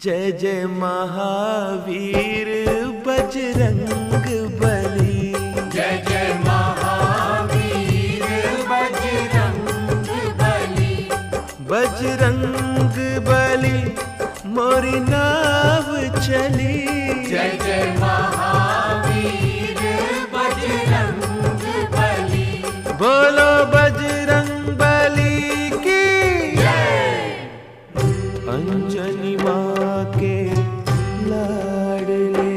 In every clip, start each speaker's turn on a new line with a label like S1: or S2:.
S1: जय जय महावीर बजरंग बली।
S2: जय जय महावीर बजरंग बली।
S1: बजरंग बली मोरी नाव चली।
S2: जय जय महावीर बजरंग बली।
S1: बोलो बजरंग बली की
S2: जय।
S1: अंजनी माँ के लाडले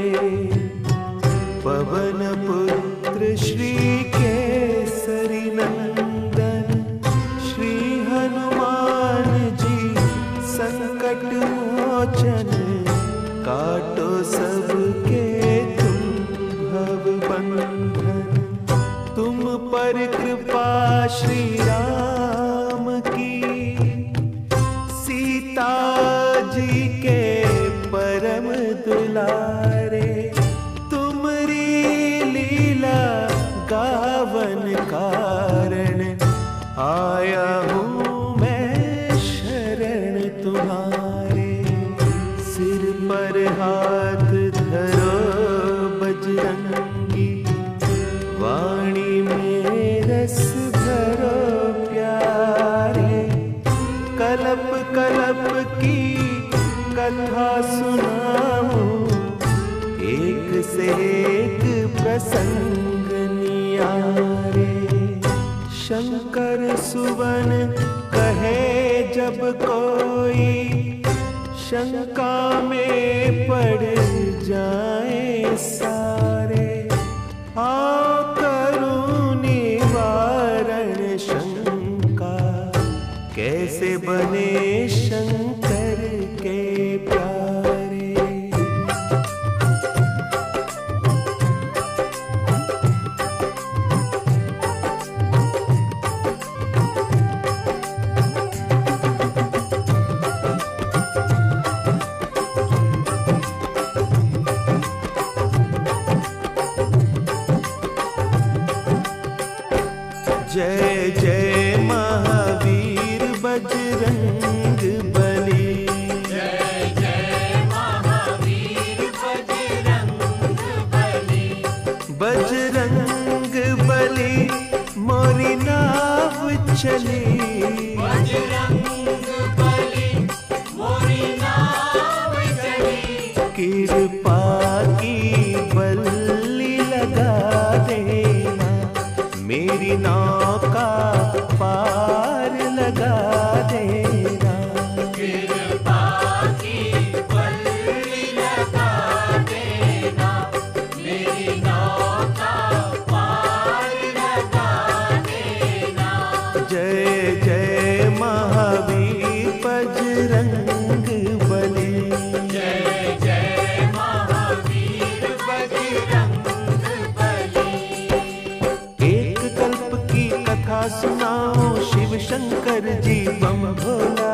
S1: पवन पुत्र श्री केसरी नंदन श्री हनुमान जी संकट मोचन काटो सबके तुम भव बंधन। तुम पर कृपा श्री राम की सीता जी के परम दुलारे। तुमरी लीला गावन कारण आया हूँ मैं शरण तुम्हारे। सिर पर हाथ धरो बजरंगी वाणी में रस भरो प्यारे। कलप कलप की कथा सुनाऊं एक से एक प्रसंग नियारे। शंकर सुवन कहे जब कोई शंका में पड़ जाए सारे। आओ करूं निवारण शंका कैसे बने शंकर के प्यारे। जय जय महावीर बजरंग बली।
S2: जय जय महावीर बजरंग बली।
S1: बजरंग बली मोरी नाव चली।
S2: बजरंग बली मोरी नाव चली।
S1: कृपा की बल्ली लगा देना मेरी नौका पार लगा देना।
S2: कृपा की बल्ली लगा देना मेरी नौका पार लगा देना।
S1: जय जय महावीर बजरंग बली।
S2: जय जय महावीर बजरंग बली।
S1: एक कल्प की कथा सुनाओ शिव शंकर जी बम भोला।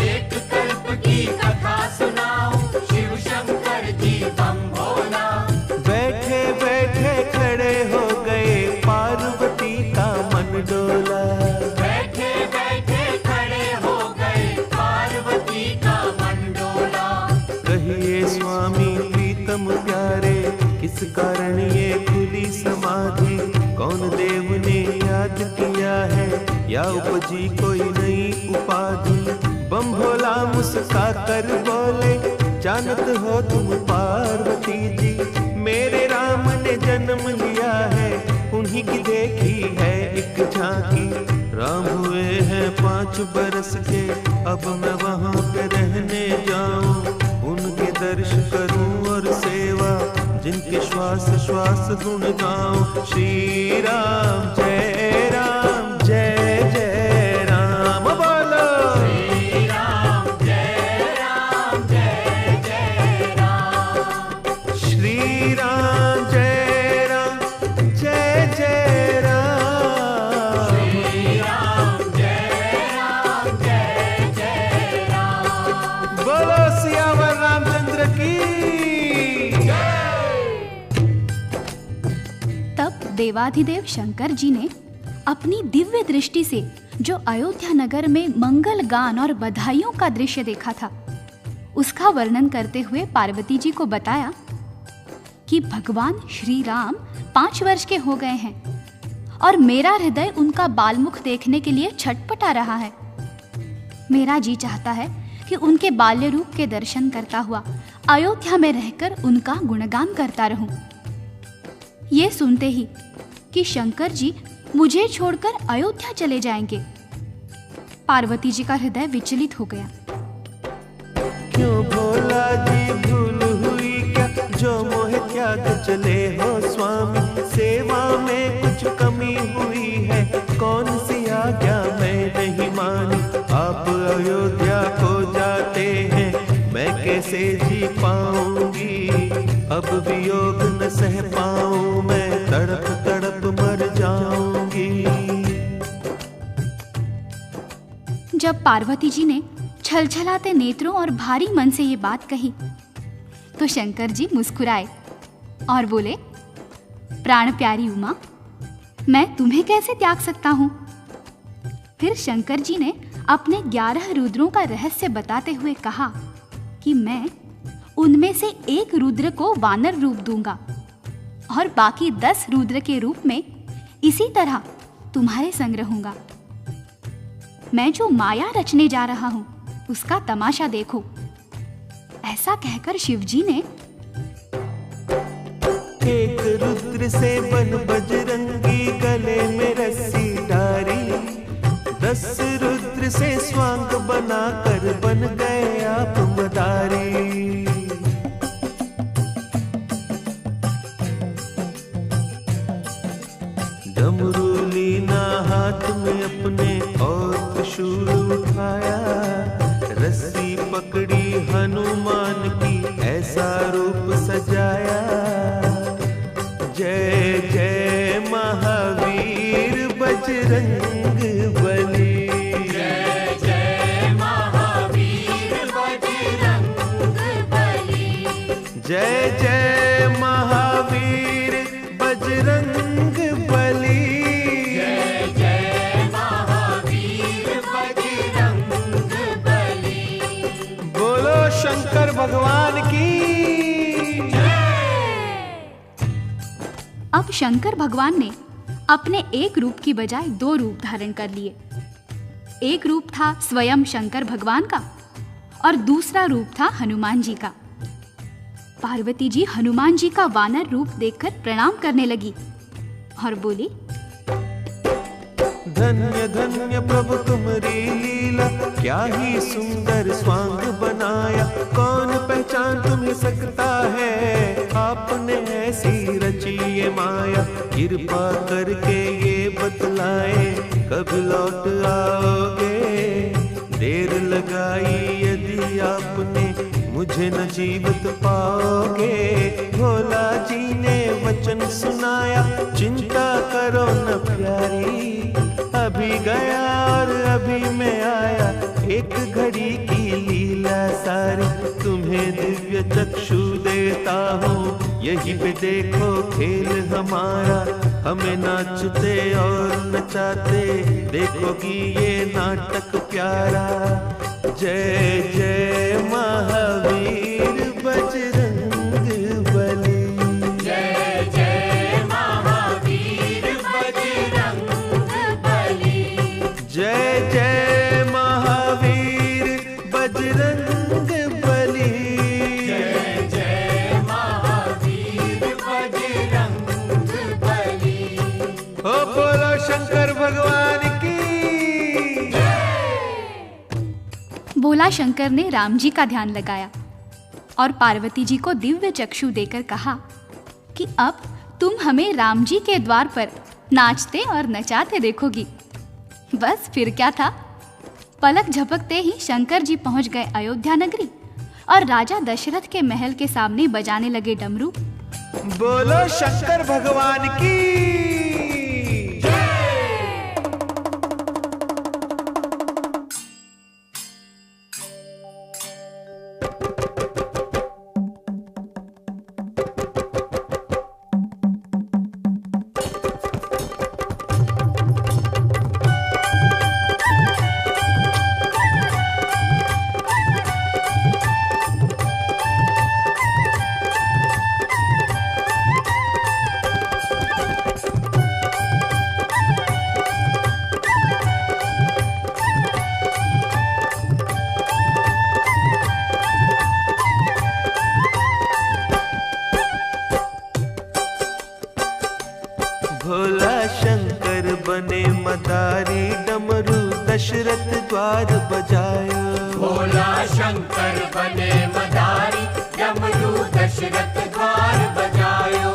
S2: एक कल्प की कथा सुनाओ शिव शंकर जी बम भोला।
S1: बैठे बैठे खड़े हो गए पार्वती का मन डोला।
S2: बैठे बैठे खड़े हो गए पार्वती का मन डोला।
S1: कहिए स्वामी प्रीतम प्यारे किस कारण ये खुली समाधि। कौन देव ने याद किया है या उपजी कोई नई उपाधि। बम भोला मुस्का कर बोले जानत हो तुम पार्वती जी। मेरे राम ने जन्म लिया है उन्हीं की देखी है एक झांकी। राम हुए हैं 5 बरस के अब मैं वहां पे रहने जाऊं। उनके दर्श करूं और सेवा जिनके श्वास श्वास गुण गाऊं। श्री राम जय राम जय जय राम बोलो।
S2: श्री राम जय राम जय जय राम।
S1: श्री राम जय राम जय जय राम।
S2: श्री राम जय राम जय जय राम।
S1: बोलो सियावर रामचंद्र की
S3: तब देवाधिदेव शंकर जी ने अपनी दिव्य दृष्टि से जो अयोध्या नगर में मंगल गान और बधाइयों का दृश्य देखा था उसका वर्णन करते हुए पार्वती जी को बताया कि भगवान श्री राम 5 वर्ष के हो गए हैं और मेरा हृदय उनका बालमुख देखने के लिए छटपटा रहा है। मेरा जी चाहता है कि उनके बाल्य रूप के दर्शन करता हुआ अयोध्या में रहकर उनका गुणगान करता रहूं। ये सुनते ही कि शंकर जी मुझे छोड़कर अयोध्या चले जाएंगे, पार्वती जी का हृदय विचलित हो गया।
S1: क्यों भोला जी भूल हुई क्या, जो मोह त्याग चले हो स्वामी, सेवा में कुछ कमी हुई है, कौन सी आज्ञा मैं नहीं मानी, आप अयोध्या को जाते हैं, मैं कैसे जी पाऊंगी, अब वियोग न सह पाऊं, मैं तड़प तड़प मर जाऊंगी।
S3: जब पार्वती जी ने छलछलाते नेत्रों और भारी मन से ये बात कही तो शंकर जी मुस्कुराए और बोले, प्राण प्यारी उमा, मैं तुम्हें कैसे त्याग सकता हूं? फिर शंकर जी ने अपने 11 रुद्रों का रहस्य बताते हुए कहा कि मैं उनमें से एक रुद्र को वानर रूप दूंगा और बाकी 10 रुद्र के रूप में इसी तरह तुम्हारे संग रहूंगा। मैं जो माया रचने जा रहा हूं उसका तमाशा देखो। ऐसा कहकर शिवजी ने
S1: एक रुद्र से बन बजरंगी, गले में रस्सी डारी, 10 रुद्र से स्वांग बनाकर बन गए आप मदारी। डमरू लीना हाथ में अपने और त्रिशूल उठाया, रस्सी पकड़ी हनुमान की ऐसा रूप सजाया, जय जय महावीर बजरंग बली,
S2: जय जय महावीर बजरंग बली,
S1: जय जय महावीर बजरंग बली,
S2: जय जय महावीर बजरंग बली।
S1: बोलो शंकर भगवान की।
S3: अब शंकर भगवान ने अपने एक रूप की बजाय 2 रूप धारण कर लिए। एक रूप था स्वयं शंकर भगवान का और दूसरा रूप था हनुमान जी का। पार्वती जी हनुमान जी का वानर रूप देखकर प्रणाम करने लगी और बोली,
S1: धन्य धन्य प्रभु तुम्हारी लीला, क्या ही सुंदर स्वांग बनाया, कौन पहचान तुम्हें सकता है, आपने ऐसी रची ये माया, कृपा करके ये बतलाए, कब लौट आओगे, देर लगाई यदि आपने, मुझे न जीवित पाओगे। भोला जी ने वचन सुनाया, चिंता करो न प्यारी, अभी गया और अभी मैं आया, एक घड़ी की लीला सारी, तुम्हें दिव्य चक्षु देता हूँ, यही पे देखो खेल हमारा, हमें नाचते और नचाते देखोगी ये नाटक प्यारा, जय जय महावीर बजरंग बली,
S2: जय जय महावीर बजरंग बली,
S1: जय जय महावीर बजरंग बली,
S2: जय जय महावीर बजरंग बली।
S1: ओ बोलो शंकर भगवान की।
S3: बोला शंकर ने राम जी का ध्यान लगाया और पार्वती जी को दिव्य चक्षु देकर कहा कि अब तुम हमें राम जी के द्वार पर नाचते और नचाते देखोगी। बस फिर क्या था, पलक झपकते ही शंकर जी पहुंच गए अयोध्या नगरी और राजा दशरथ के महल के सामने बजाने लगे डमरू।
S1: बोलो शंकर भगवान की। दशरथ द्वार बजायो।
S2: भोला शंकर बने मदारी, डमरू दशरथ द्वार बजायो।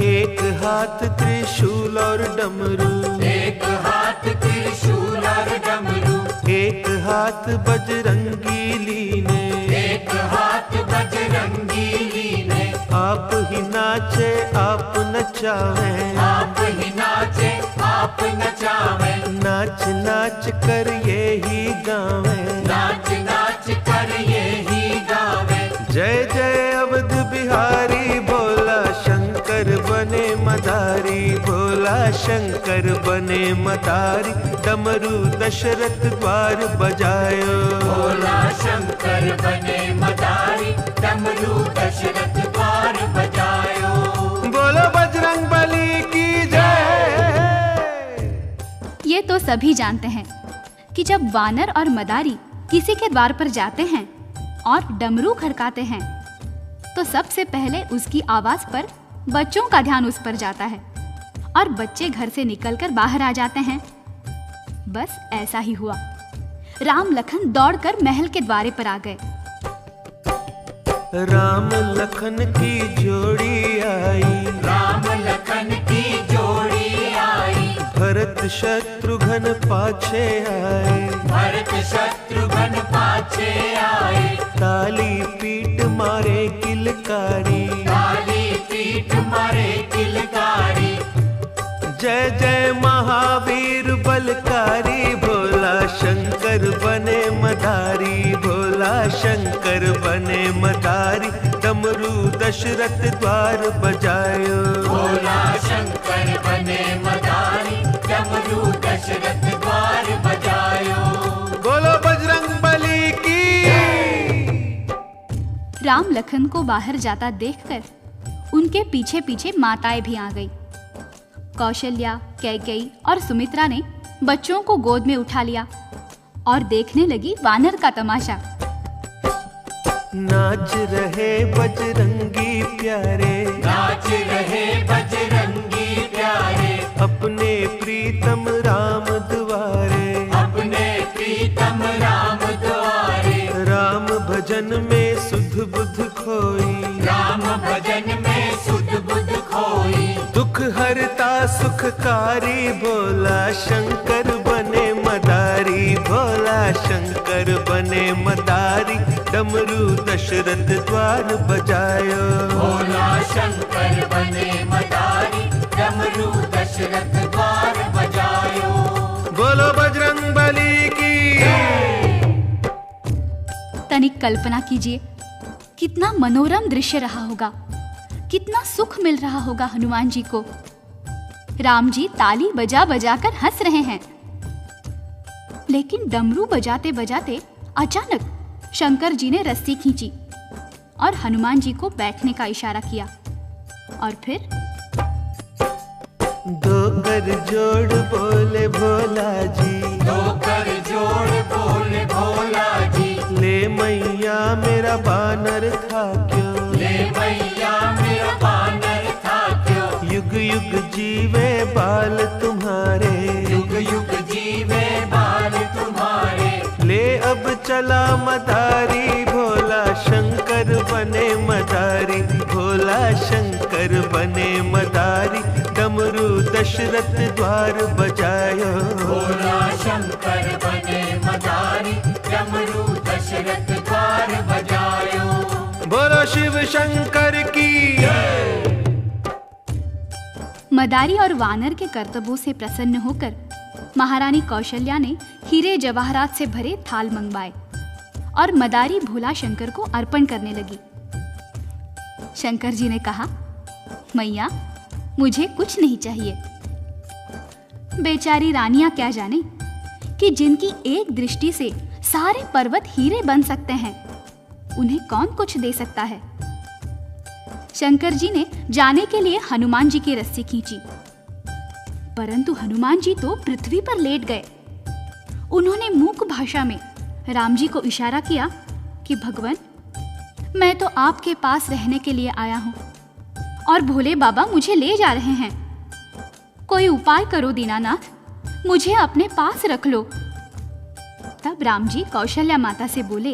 S1: एक हाथ त्रिशूल और डमरू,
S2: एक हाथ त्रिशूल और डमरू,
S1: एक हाथ बजरंगी लीने,
S2: एक हाथ बजरंगी लीने।
S1: आप ही नाचे आप नचावे,
S2: आप ही नाचे आप नचावे,
S1: नाच नाच कर ये ही गावे।
S2: नाच नाच कर ये ही गावे।
S1: जय जय अवध बिहारी, भोला शंकर बने मदारी, भोला शंकर बने मदारी, डमरू दशरथ द्वार बजायो।
S2: भोला शंकर बने मदारी, डमरू दशरथ द्वार बजायो।
S1: बोलो बजरंग बली की जय।
S3: ये तो सभी जानते हैं कि जब वानर और मदारी किसी के द्वार पर जाते हैं और डमरू खड़काते हैं तो सबसे पहले उसकी आवाज पर बच्चों का ध्यान उस पर जाता है और बच्चे घर से निकलकर बाहर आ जाते हैं। बस ऐसा ही हुआ। राम लखन दौड़कर महल के द्वारे पर आ गए।
S1: राम लखन की जोड़ी आई,
S2: राम लखन की जोड़ी आई,
S1: भरत शत्रुघ्न पाछे आए,
S2: भरत शत्रुघ्न पाछे आए।
S1: ताली पीट मारे किलकारी,
S2: काली पीठ मारे किलकारी।
S1: जय जय महावीर बलकारी, भोला शंकर बने मदारी, भोला शंकर बने मदारी, डमरू दशरथ द्वार बजायो।
S2: भोला शंकर बने मदारी, डमरू दशरथ द्वार बजायो।
S1: बोलो बजरंग बली की।
S3: राम लखन को बाहर जाता देखकर उनके पीछे पीछे माताएं भी आ गई। कौशल्या, कैकेयी और सुमित्रा ने बच्चों को गोद में उठा लिया और देखने लगी वानर का तमाशा।
S1: नाच रहे बजरंगी प्यारे,
S2: नाच रहे बजरंगी प्यारे,
S1: अपने प्रीतम राम द्वारे,
S2: अपने प्रीतम राम द्वारे।
S1: राम भजन में सुध बुध खोई,
S2: राम भजन में सुध बुध खोई।
S1: दुख हरता सुखकारी, भोला शंकर बने मदारी, भोला शंकर बने मदारी, डमरू दशरथ द्वार बजायो।
S2: भोला शंकर बने मदारी, डमरू दशरथ द्वार बजायो।
S1: बोलो बजरंग बली की।
S3: तनिक कल्पना कीजिए कितना मनोरम दृश्य रहा होगा, कितना सुख मिल रहा होगा हनुमान जी को। राम जी ताली बजा बजा कर हंस रहे हैं, लेकिन डमरू बजाते बजाते अचानक शंकर जी ने रस्सी खींची और हनुमान जी को बैठने का इशारा किया और फिर
S1: दो कर जोड़ बोले भोला जी,
S2: दो कर जोड़ बोले भोला जी।
S1: ले मैया मेरा बानर था क्यों,
S2: ले मैया मेरा बानर था क्यों।
S1: युग युग जीवे बाल तुम्हारे,
S2: युग युग जीवे बाल तुम्हारे।
S1: ले अब चला मदारी, भोला शंकर बने मदारी, भोला शंकर बने मदारी, डमरू दशरथ द्वार बजायो।
S2: भोला शंकर बने मदारी, डमरू दशरथ द्वार बजायो।
S1: बोलो शिव शंकर की।
S3: मदारी और वानर के कर्तव्यों से प्रसन्न होकर महारानी कौशल्या ने हीरे जवाहरात से भरे थाल मंगवाए और मदारी भोला शंकर को अर्पण करने लगी। शंकर जी ने कहा, मैया मुझे कुछ नहीं चाहिए। बेचारी रानियां क्या जाने कि जिनकी एक दृष्टि से सारे पर्वत हीरे बन सकते हैं, उन्हें कौन कुछ दे सकता है। शंकर जी ने जाने के लिए हनुमान जी की रस्सी खींची, परंतु हनुमान जी तो पृथ्वी पर लेट गए। उन्होंने मूक भाषा में राम जी को इशारा किया कि भगवान, मैं तो आपके पास रहने के लिए आया हूं और भोले बाबा मुझे ले जा रहे हैं। कोई उपाय करो दीनानाथ, मुझे अपने पास रख लो। तब राम जी कौशल्या माता से बोले,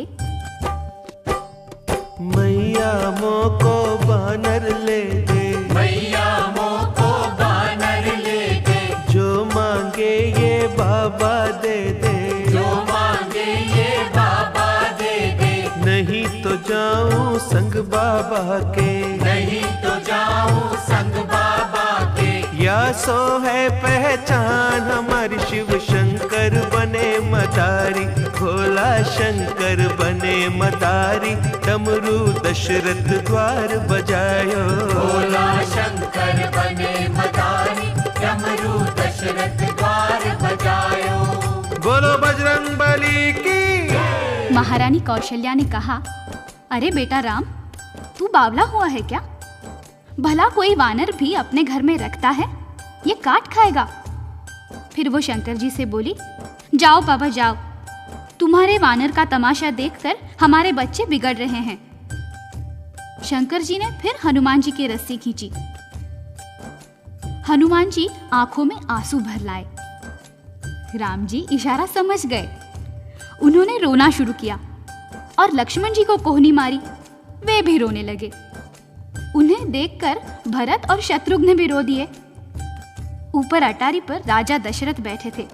S1: मैया मोको बानर ले दे,
S2: मैया मोको बानर ले दे,
S1: जो मांगे ये बाबा दे दे,
S2: जो मांगे ये बाबा दे दे,
S1: नहीं तो जाऊं संग बाबा के,
S2: नहीं तो जाऊं संग बाबा के।
S1: या सो है पहचान हमारी शिव शंकर बने मदारी, भोला शंकर बने मदारी, डमरू दशरथ द्वार बजायो,
S2: भोला शंकर बने मदारी, डमरू दशरथ द्वार बजायो।
S1: बोलो बजरंग बली की।
S3: महारानी कौशल्या ने कहा, अरे बेटा राम, तू बावला हुआ है क्या? भला कोई वानर भी अपने घर में रखता है? ये काट खाएगा। फिर वो शंकर जी से बोली, जाओ पापा जाओ, तुम्हारे वानर का तमाशा देखकर हमारे बच्चे बिगड़ रहे हैं। शंकर जी ने फिर हनुमान जी की रस्सी खींची। हनुमान जी आंखों में आंसू भर लाए। राम जी इशारा समझ गए। उन्होंने रोना शुरू किया और लक्ष्मण जी को कोहनी मारी। वे भी रोने लगे। उन्हें देखकर भरत और शत्रुघ्न भी रो दिए। ऊपर अटारी पर राजा दशरथ बैठे थे।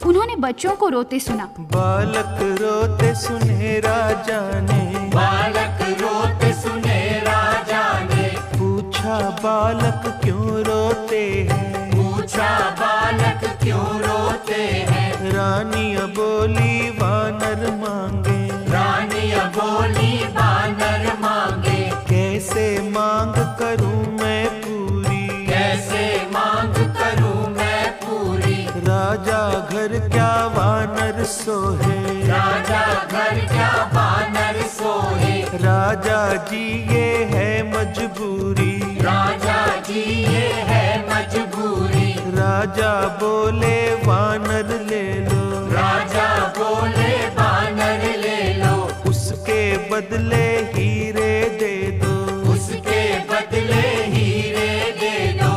S3: उन्होंने बच्चों को रोते सुना।
S1: बालक रोते सुने राजा ने,
S2: बालक रोते सुने राजा ने,
S1: पूछा बालक क्यों रोते हैं,
S2: पूछा बालक क्यों रोते हैं।
S1: रानिया बोली वानर मांगे,
S2: रानिया बोली वानर मांगे,
S1: कैसे मांग करूं मैं पूरी,
S2: कैसे मांग करूं मैं पूरी।
S1: राजा घर क्या वानर सोहे,
S2: राजा घर क्या वानर सोहे,
S1: राजा जी ये है मजबूरी,
S2: राजा जी ये है मजबूरी।
S1: राजा बोले वानर ले लो,
S2: राजा बोले वानर ले लो,
S1: उसके बदले हीरे दे दो,
S2: उसके बदले हीरे दे दो।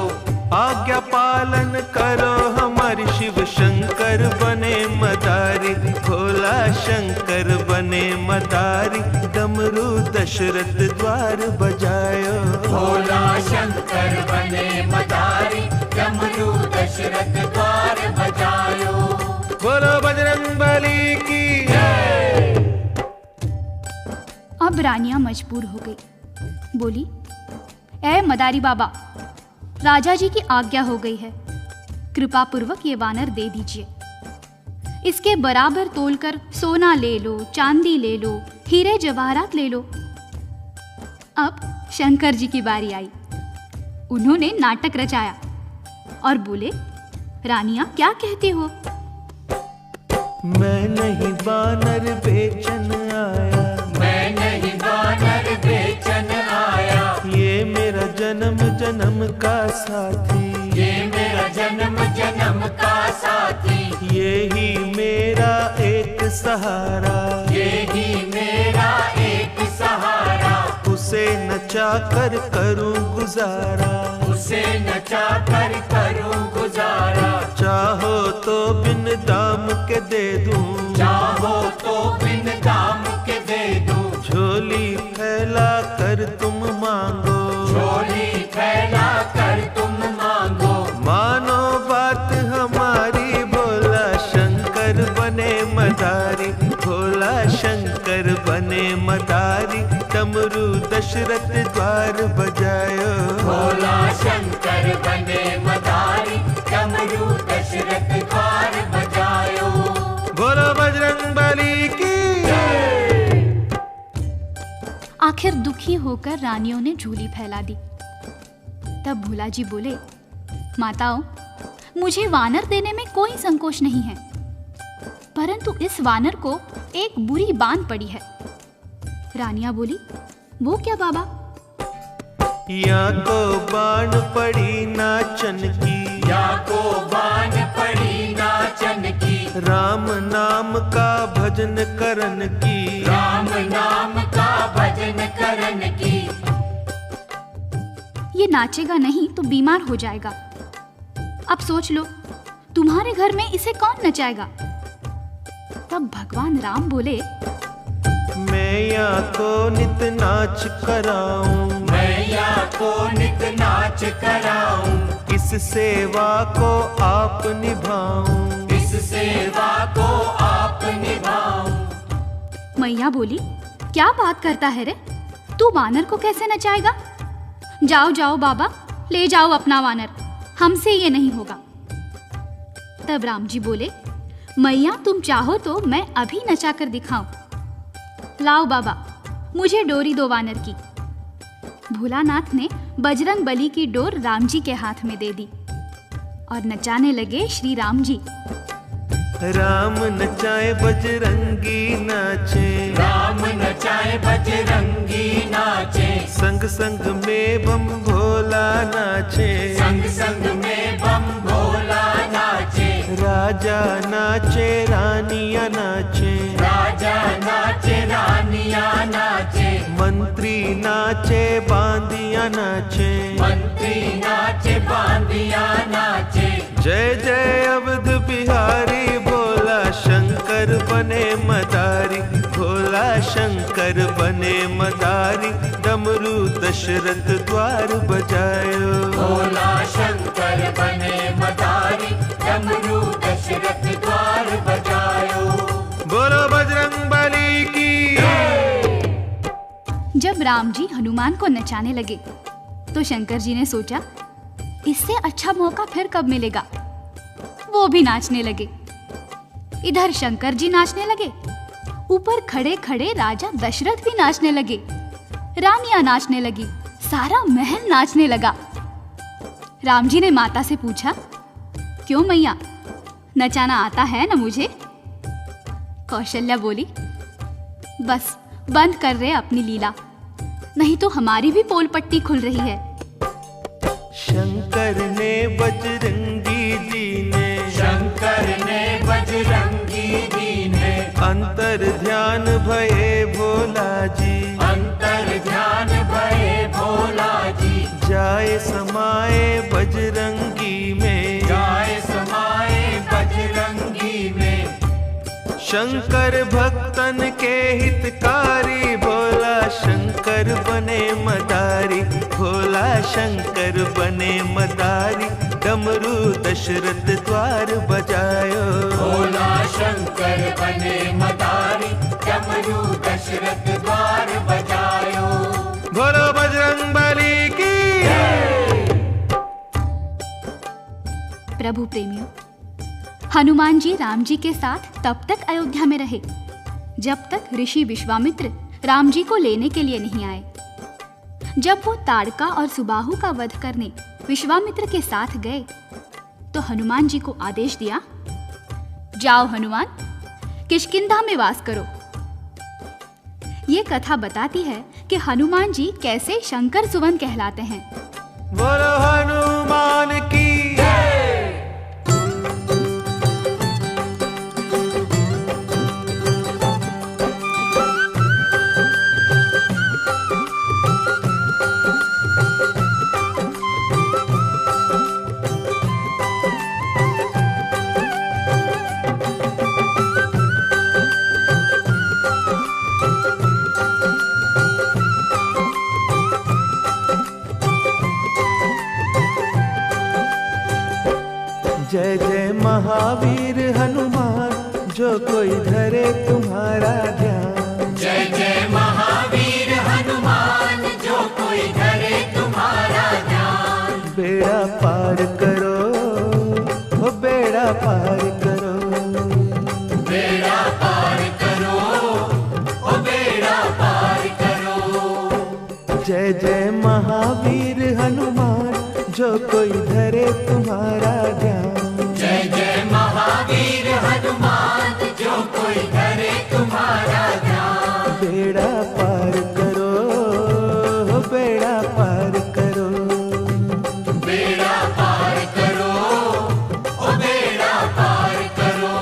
S1: आज्ञा पालन करो हमारी शिव शंकर बने मदारी, भोला शंकर बने मदारी, डमरू दशरथ द्वार बजायो,
S2: भोला शंकर बने मदारी, डमरू दशरथ द्वार बजायो।
S1: बोलो बजरंग बली की।
S3: अब रानियां मजबूर हो गई। बोली, ऐ मदारी बाबा, राजा जी की आज्ञा हो गई है, कृपा पूर्वक ये वानर दे दीजिए। इसके बराबर तोलकर सोना ले लो, चांदी ले लो, हीरे जवाहरात ले लो। अब शंकर जी की बारी आई। उन्होंने नाटक रचाया और बोले, रानियां क्या कहती हो?
S1: मैं नहीं वानर बेचन आया,
S2: मैं नहीं वानर बेचन आया,
S1: ये मेरा जन्म जन्म का साथी,
S2: ये मेरा जन्म जन्म का साथी,
S1: ये ही मेरा एक सहारा,
S2: ये ही मेरा एक सहारा।
S1: उसे नचा कर करूं गुजारा,
S2: उसे नचा कर करूं गुजारा।
S1: चाहो तो बिन दाम के दे दूं,
S2: चाहो तो बिन दाम के दे दूं,
S1: झोली फैला कर तुम मांगो,
S2: झोली फैला कर तुम मांगो।
S1: मानो बात हमारी, भोला शंकर बने मदारी, भोला शंकर बने मदारी, डमरू दशरथ द्वार बजायो,
S2: भोला शंकर बने मदारी, डमरू दशरथ द्वार बजायो।
S1: बोलो बजरंग बली की।
S3: आखिर दुखी होकर रानियों ने झोली फैला दी। तब भोला जी बोले, माताओं, मुझे वानर देने में कोई संकोच नहीं है, परंतु इस वानर को एक बुरी बान पड़ी है। रानियां बोली, वो क्या बाबा?
S1: या को बाण पड़ी नाचन की,
S2: या को बान पड़ी नाचन की,
S1: राम नाम का भजन करन की,
S2: राम नाम का भजन करन की।
S3: ये नाचेगा नहीं तो बीमार हो जाएगा। अब सोच लो, तुम्हारे घर में इसे कौन नचाएगा? तब भगवान राम बोले,
S1: मैया को नित नाच कराऊं,
S2: मैया को नित नाच कराऊं,
S1: इस सेवा को आप निभाऊं,
S2: इस सेवा को आप निभाऊं।
S3: मैया बोली, क्या बात करता है रे, तू वानर को कैसे नचाएगा? जाओ जाओ बाबा, ले जाओ अपना वानर, हमसे ये नहीं होगा। तब राम जी बोले, मैया तुम चाहो तो मैं अभी नचा कर दिखाऊं। लाओ बाबा, मुझे डोरी दो वानर की। भोलानाथ ने बजरंग बली की डोर राम जी के हाथ में दे दी और नचाने लगे श्री राम जी।
S1: राम नचाए बजरंगी नाचे,
S2: राम नचाए बजरंगी नाचे,
S1: संग संग में बम भोला नाचे,
S2: संग संग में बम भोला नाचे,
S1: राजा नाचे रानियां नाचे,
S2: राजा नाचे रानियां नाचे,
S1: मंत्री नाचे बांदियां नाचे,
S2: मंत्री नाचे बांदियां नाचे।
S1: जय जय अवध बिहारी, भोला शंकर बने मदारी, भोला शंकर बने मदारी, डमरू दशरथ द्वार बजायो,
S2: भोला शंकर बने मदारी, डमरू दशरथ द्वार बजायो।
S1: बोलो बजरंग बली की।
S3: जब राम जी हनुमान को नचाने लगे तो शंकर जी ने सोचा, इससे अच्छा मौका फिर कब मिलेगा। वो भी नाचने लगे। इधर शंकर जी नाचने लगे, ऊपर खड़े खड़े राजा दशरथ भी नाचने लगे, रानियां नाचने लगी, सारा महल नाचने लगा। राम जी ने माता से पूछा, क्यों मैया, नचाना आता है ना मुझे? कौशल्या बोली, बस बंद कर रहे अपनी लीला, नहीं तो हमारी भी पोल पट्टी खुल रही है।
S1: शंकर ने बजरंगी जी ने,
S2: शंकर ने बजरंगी जी ने,
S1: अंतर ध्यान भये भोला जी,
S2: अंतर ध्यान भये भोला जी,
S1: जाए समाए बजरंगी में,
S2: जाए समाए बजरंगी में।
S1: शंकर भक्तन के हितकारी, भोला शंकर बने मदारी, भोला शंकर बने मदारी, डमरू दशरथ द्वार बजायो,
S2: भोला शंकर बने मदारी, डमरू दशरथ द्वार बजायो।
S1: बोलो बजरंग बली की।
S3: प्रभु प्रेमियों, हनुमान जी राम जी के साथ तब तक अयोध्या में रहे जब तक ऋषि विश्वामित्र राम जी को लेने के लिए नहीं आए। जब वो ताड़का और सुबाहु का वध करने विश्वामित्र के साथ गए तो हनुमान जी को आदेश दिया, जाओ हनुमान, किष्किंधा में वास करो। ये कथा बताती है कि हनुमान जी कैसे शंकर सुवन कहलाते हैं।
S1: बोलो हनुमान की। जय जय महावीर हनुमान, जो कोई धरे तुम्हारा ध्यान,
S2: जय जय महावीर हनुमान, जो कोई धरे तुम्हारा ध्यान।
S1: बेड़ा पार करो, हो बेड़ा पार करो,
S2: बेड़ा पार करो, ओ बेड़ा पार करो।
S1: जय जय महावीर हनुमान, जो कोई धरे तुम्हारा ध्यान,
S2: जय जय महावीर हनुमान, जो कोई धरे तुम्हारा ध्यान।
S1: बेड़ा पार करो, हो बेड़ा पार करो,
S2: बेड़ा पार करो, ओ बेड़ा पार करो।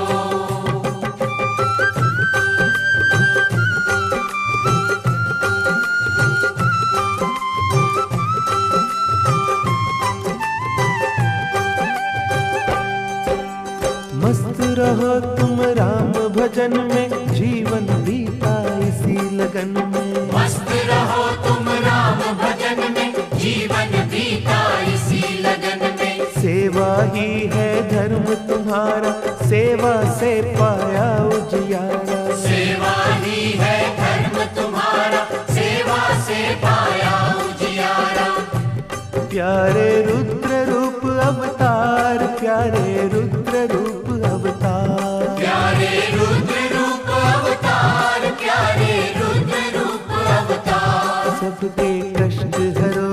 S1: मस्त रहो तुम राम भज भजन में, जीवन बीता इसी लगन में।
S2: मस्त रहो तुम राम भजन में, जीवन बीता इसी लगन में।
S1: सेवा ही है धर्म तुम्हारा, सेवा से पाया उजियारा।
S2: सेवा ही है धर्म तुम्हारा, सेवा से पाया उजियारा।
S1: प्यारे रुद्र रूप अवतार, प्यारे रुद्र रूप अवतार।
S2: प्यारे रुद्र रूप अवतार, प्यारे रुद्र रूप अवतार।
S1: सबके कष्ट हरो,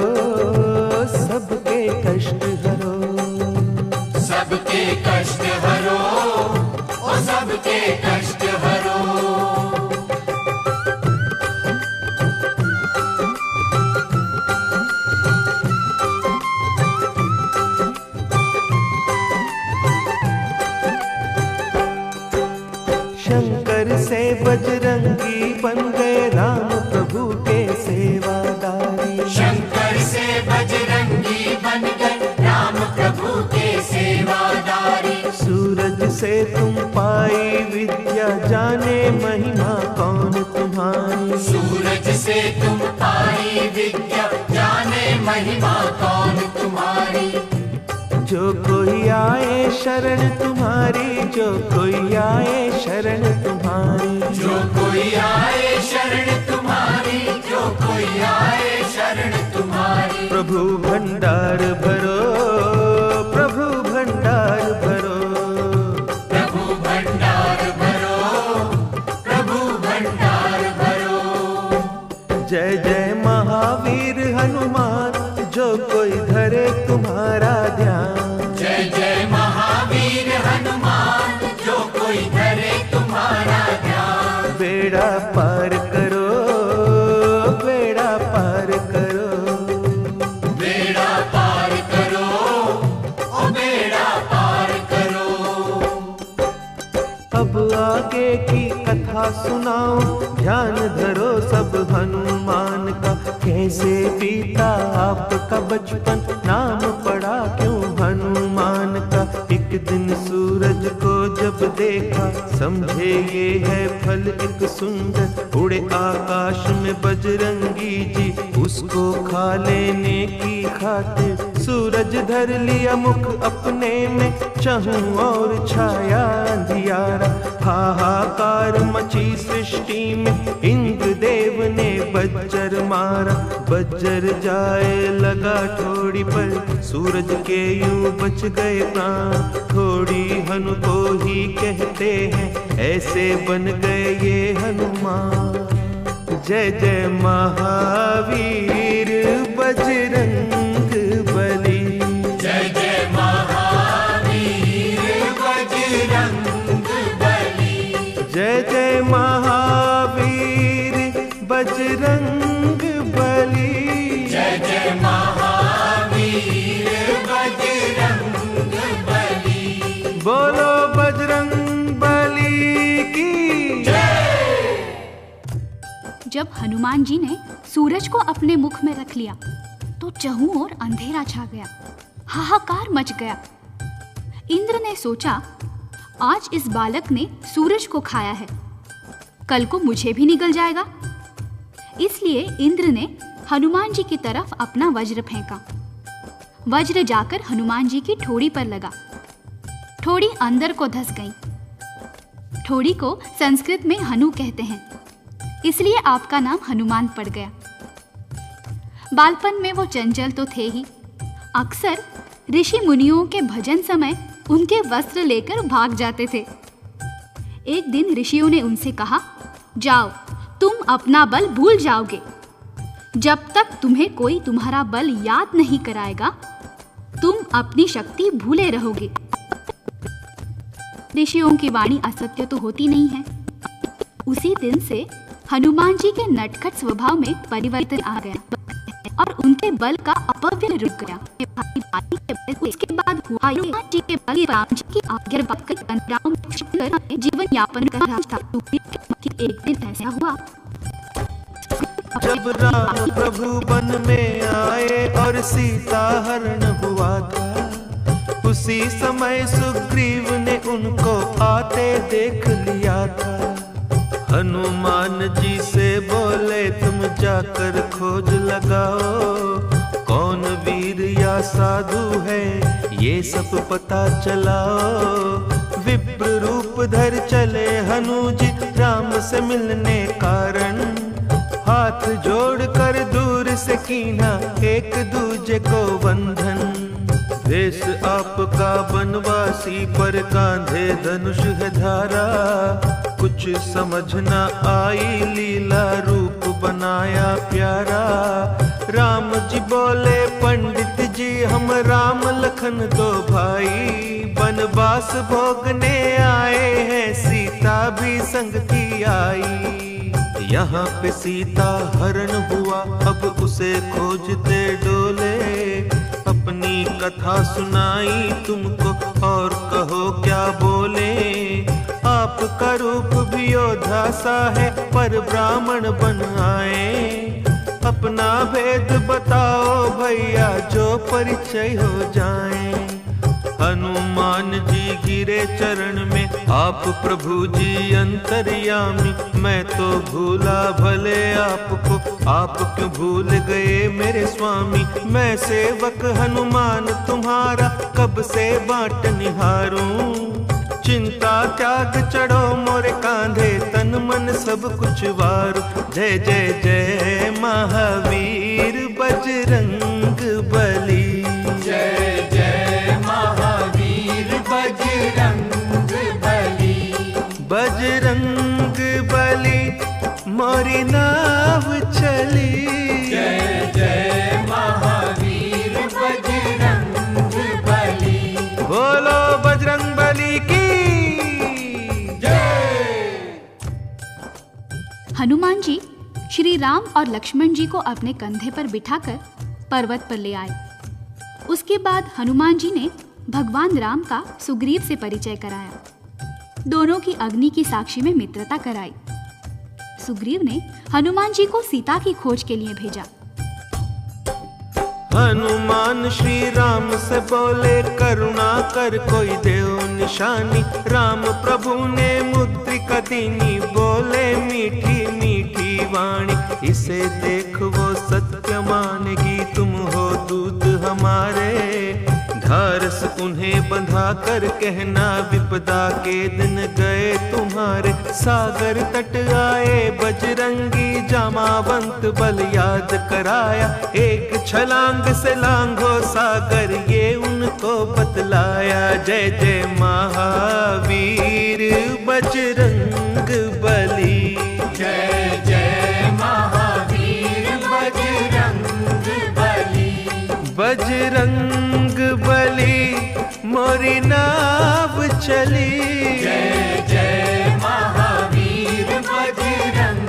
S1: सबके कष्ट हरो।
S2: सबके कष्ट हरो, ओ सबके कष्ट हरो।
S1: शंकर से बजरंगी बन गए राम प्रभु के सेवादारी।
S2: शंकर से बजरंगी बन गए राम प्रभु के सेवादारी।
S1: सूरज से तुम पाई विद्या, जाने महिमा कौन तुम्हारी।
S2: सूरज से तुम पाई विद्या, जाने महिमा कौन तुम्हारी।
S1: जो कोई आए शरण तुम्हारी, जो कोई आए शरण तुम्हारी।
S2: जो कोई आए शरण तुम्हारी, जो कोई आए शरण तुम्हारी।
S1: प्रभु भंडार भरो, प्रभु भंडार भरो।
S2: प्रभु भंडार भरो, प्रभु भंडार भरो।
S1: जय जय महावीर हनुमान, जो कोई धरे तुम्हारा ध्यान।
S2: जय जय महावीर हनुमान, जो कोई धरे तुम्हारा ध्यान।
S1: बेड़ा पार करो, बेड़ा पार करो।
S2: बेड़ा पार करो, ओ बेड़ा पार करो।
S1: अब आगे की कथा सुनाओ, ध्यान धरो सब हनुमान का। कैसे बीता आपका बचपन, नाम पड़ा क्यों हनुमान का। एक दिन सूरज को जब देखा, समझे ये है फल एक सुंदर। उड़े आकाश में बजरंगी जी, उसको खा लेने की खातिर। सूरज धर लिया मुख अपने में, चहूं और छाया अंधियारा। हाहाकार मची सृष्टि में, इंद्र देव ने बज्जर मारा। बज्जर जाए लगा ठोड़ी पर, सूरज के यूं बच गए प्राण। ठोड़ी हनु को ही कहते हैं, ऐसे बन गए ये हनुमान। जय जय महावीर बजरंग बली।
S2: जय जय महावीर बजरंग बली।
S1: जय जय महावीर बजरंग बली।
S2: जय जय महावीर बजरंग बली।
S1: बोलो बजरंग बली की
S2: जय।
S3: जब हनुमान जी ने सूरज को अपने मुख में रख लिया तो चहु ओर अंधेरा छा गया, हाहाकार मच गया। इंद्र ने सोचा, आज इस बालक ने सूरज को खाया है, कल को मुझे भी निगल जाएगा। इसलिए इंद्र ने हनुमान जी की तरफ अपना वज्र फेंका। वज्र जाकर हनुमान जी की ठोड़ी पर लगा। ठोड़ी अंदर को धंस गई। ठोड़ी को संस्कृत में हनु कहते हैं, इसलिए आपका नाम हनुमान पड़ गया। बालपन में वो चंचल तो थे ही, अक्सर ऋषि मुनियों के भजन समय उनके वस्त्र लेकर भाग जाते थे। एक दिन ऋषियों ने उनसे कहा, जाओ, तुम अपना बल भूल जाओगे। जब तक तुम्हें कोई तुम्हारा बल याद नहीं कराएगा, तुम अपनी शक्ति भूले रहोगे। ऋषियों की वाणी असत्य तो होती नहीं है। उसी दिन से हनुमान जी के नटखट स्वभाव में परिवर्तन आ गया और उनके बल का अपव्यय रुक गया। उसके बाद हुआ हनुमान जी के बल राम जी की आज्ञा पाकर जीवन यापन कर रहा था। एक दिन ऐसा हुआ,
S1: जब राम प्रभु वन में आए और सीता हरण हुआ था, उसी समय सुग्रीव ने उनको आते देख लिया था। हनुमान जी से बोले तुम जाकर खोज लगाओ, कौन वीर या साधु है ये सब पता चलाओ। विप्र रूप धर चले हनुजी राम से मिलने कारण, हाथ जोड़कर दूर से कीना एक दूजे को बंधन। देश आपका बनवासी पर कांधे धनुष है धारा, कुछ समझ न आई लीला रूप बनाया प्यारा। राम जी बोले पंडित जी हम राम लखन दो भाई, बनवास भोगने आए हैं सीता भी संग की आई। यहाँ पे सीता हरण हुआ अब उसे खोजते डोले, अपनी कथा सुनाई तुमको और कहो क्या बोले। आपका रूप भी योद्धा सा है पर ब्राह्मण बन आए, अपना भेद बताओ भैया जो परिचय हो जाए। हनुमान जी गिरे चरण में आप प्रभु जी अंतर्यामी, मैं तो भूला भले आपको आप क्यों भूल गए मेरे स्वामी। मैं सेवक हनुमान तुम्हारा कब से बाट निहारूं, चिंता त्याग चढ़ो मोरे कांधे तन मन सब कुछ वारू। जय जय जय महावीर बजरंग बली,
S2: जय जय महावीर बजरंग बली।
S1: बजरंग बली मोरी नाव चली,
S2: जय जय महावीर बजरंग बली।
S1: बोलो बजरंग बली की
S3: हनुमान जी श्री राम और लक्ष्मण जी को अपने कंधे पर बिठाकर पर्वत पर ले आए। उसके बाद हनुमान जी ने भगवान राम का सुग्रीव से परिचय कराया। दोनों की अग्नि की साक्षी में मित्रता कराई। सुग्रीव ने हनुमान जी को सीता की खोज के लिए भेजा।
S1: हनुमान श्री राम से बोले करुणा कर कोई देव निशानी। राम प्रभु ने मुद्रिका दीनी, बोले मीठी मीठी वाणी। इसे देख वो सत्य मानेगी, तुम हो दूत हमारे। धारस उन्हें बंधा कर कहना विपदा के दिन गए तुम्हारे। सागर तट आए बजरंगी, जामावंत बल याद कराया। एक छलांग से लांघो सागर, ये उनको बतलाया। जय जय महावीर बजरंग बली,
S2: जय जय महावीर बजरंग बली।
S1: बजरंग बली मोरी नाव चली,
S2: जय जय महावीर बजरंग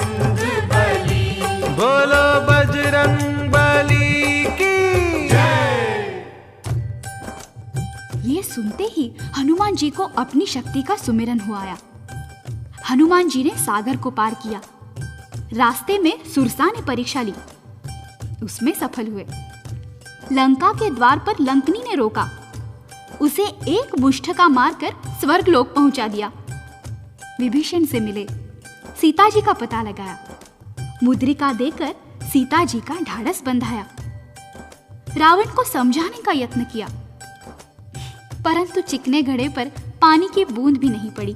S2: बली।
S1: बोलो बजरंग बली की
S2: जय।
S3: ये सुनते ही हनुमान जी को अपनी शक्ति का सुमिरन हुआ आया। हनुमान जी ने सागर को पार किया। रास्ते में सुरसा ने परीक्षा ली, उसमें सफल हुए। लंका के द्वार पर लंकनी ने रोका, उसे एक मुष्ठका मारकर स्वर्गलोक पहुंचा दिया। विभीषण से मिले, सीता जी का पता लगाया। मुद्रिका देकर सीता जी का ढाढ़स बंधाया। रावण को समझाने का यत्न किया, परंतु चिकने घड़े पर पानी की बूंद भी नहीं पड़ी।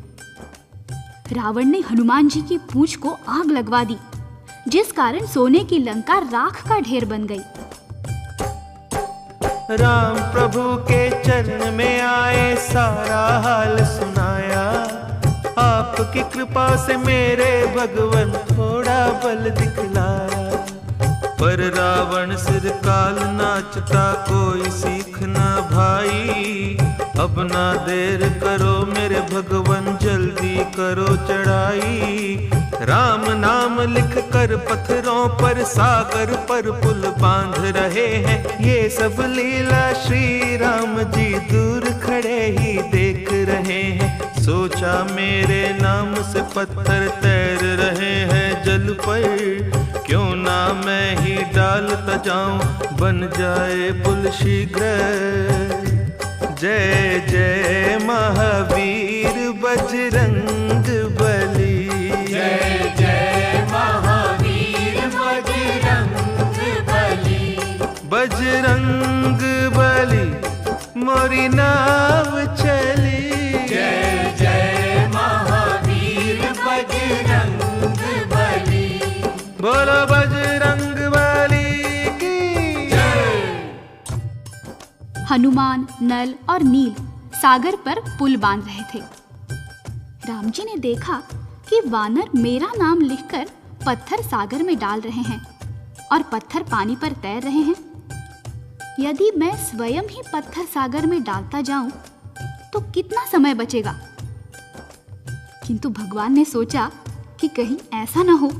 S3: रावण ने हनुमान जी की पूंछ को आग लगवा दी, जिस कारण सोने की लंका राख का ढेर बन गई।
S1: राम प्रभु के चरण में आए, सारा हाल सुनाया। आपकी कृपा से मेरे भगवन थोड़ा बल दिखलाया। पर रावण सिर काल नाचता, कोई सीख ना भाई। अब ना देर करो मेरे भगवन, जल्दी करो चढ़ाई। राम नाम लिख कर पत्थरों पर, सागर पर पुल बांध रहे हैं। ये सब लीला श्री राम जी दूर खड़े ही देख रहे हैं। सोचा मेरे नाम से पत्थर तैर रहे हैं जल पर, क्यों ना मैं ही डालता जाऊं, बन जाए पुल शीघ्र। जय जय महावीर बजरंग बली।
S2: जय जय महावीर बजरंग बली।
S1: बजरंग बली मोरी नाव चली।
S2: जय जय महावीर बजरंग बली।
S1: बोलो बजरंग बली की जय।
S3: हनुमान, नल और नील सागर पर पुल बांध रहे थे। राम जी ने देखा कि वानर मेरा नाम लिखकर पत्थर सागर में डाल रहे हैं और पत्थर पानी पर तैर रहे हैं। यदि मैं स्वयं ही पत्थर सागर में डालता जाऊं तो कितना समय बचेगा। किंतु भगवान ने सोचा कि कहीं ऐसा न हो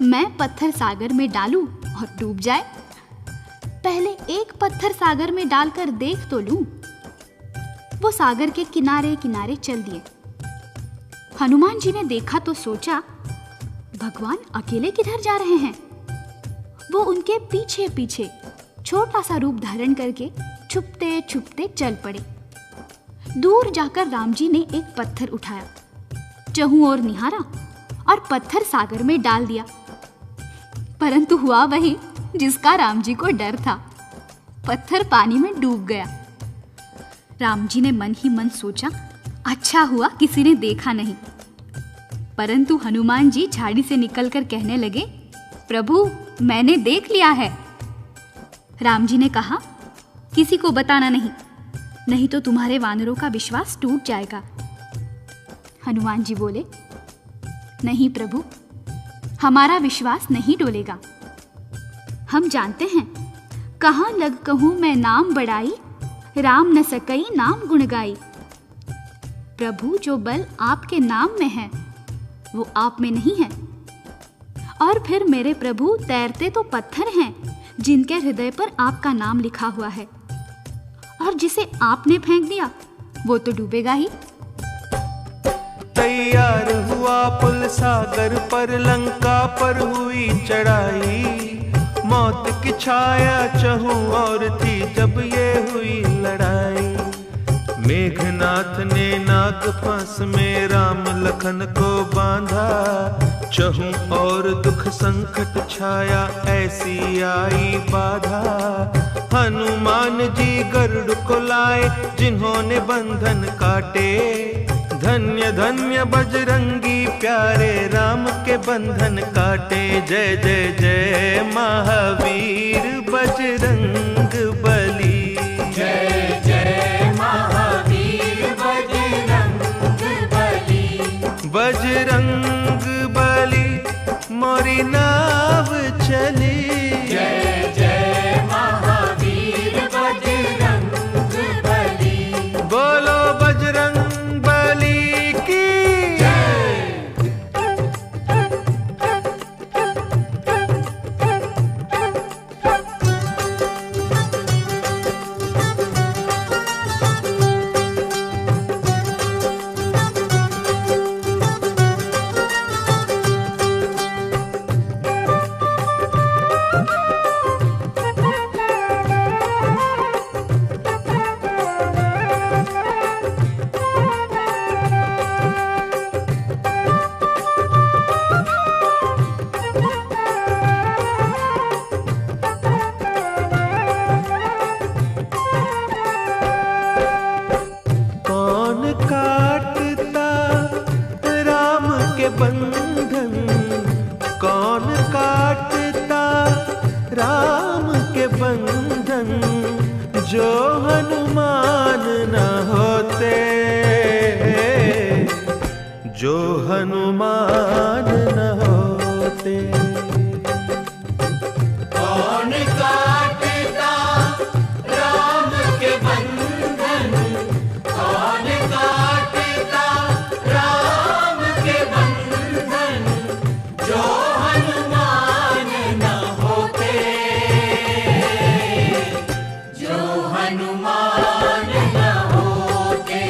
S3: मैं पत्थर सागर में डालूं और डूब जाए। पहले एक पत्थर सागर में डालकर देख तो लूं। वो सागर के किनारे किनारे चल दिए। हनुमान जी ने देखा तो सोचा भगवान अकेले किधर जा रहे हैं। वो उनके पीछे पीछे छोटा सा रूप धारण करके छुपते छुपते चल पड़े। दूर जाकर राम जी ने एक पत्थर उठाया, चहुं ओर निहारा और पत्थर सागर में डाल दिया। परंतु हुआ वही जिसका राम जी को डर था। पत्थर पानी में डूब गया। राम जी ने मन ही मन सोचा अच्छा हुआ किसी ने देखा नहीं। परंतु हनुमान जी झाड़ी से निकलकर कहने लगे प्रभु मैंने देख लिया है। राम जी ने कहा किसी को बताना नहीं, नहीं तो तुम्हारे वानरों का विश्वास टूट जाएगा। हनुमान जी बोले नहीं प्रभु, हमारा विश्वास नहीं डोलेगा। हम जानते हैं कहाँ लग कहूँ मैं नाम बढ़ाई, राम न सकई नाम गुण गाई। प्रभु जो बल आपके नाम में है वो आप में नहीं है। और फिर मेरे प्रभु तैरते तो पत्थर हैं जिनके हृदय पर आपका नाम लिखा हुआ है, और जिसे आपने फेंक दिया वो तो डूबेगा ही।
S1: तैयार हुआ पुल सागर पर, लंका पर हुई चढ़ाई। मौत की छाया चहु और थी जब ये हुई लड़ाई। मेघनाथ ने नाग फांस में राम लखन को बांधा। चहु और दुख संकट छाया ऐसी आई बाधा। हनुमान जी गरुड़ को लाए जिन्होंने बंधन काटे। धन्य धन्य बजरंगी प्यारे राम के बंधन काटे। जय जय जय महावीर बजरंग बली।
S2: जय जय महावीर बजरंग बली।
S1: बजरंग बली मोरी नाव चली।
S2: जय जय महावीर बजरंग बली।
S1: बोलो बजरंग बली की जय। बंधन कौन काटता राम के बंधन। जो हनुमान न होते, जो हनुमान न होते।
S2: कौन काटता राम के बंधन। कौन काटता राम के बंधन। जो हनुमान न होते, जो हनुमान न होते,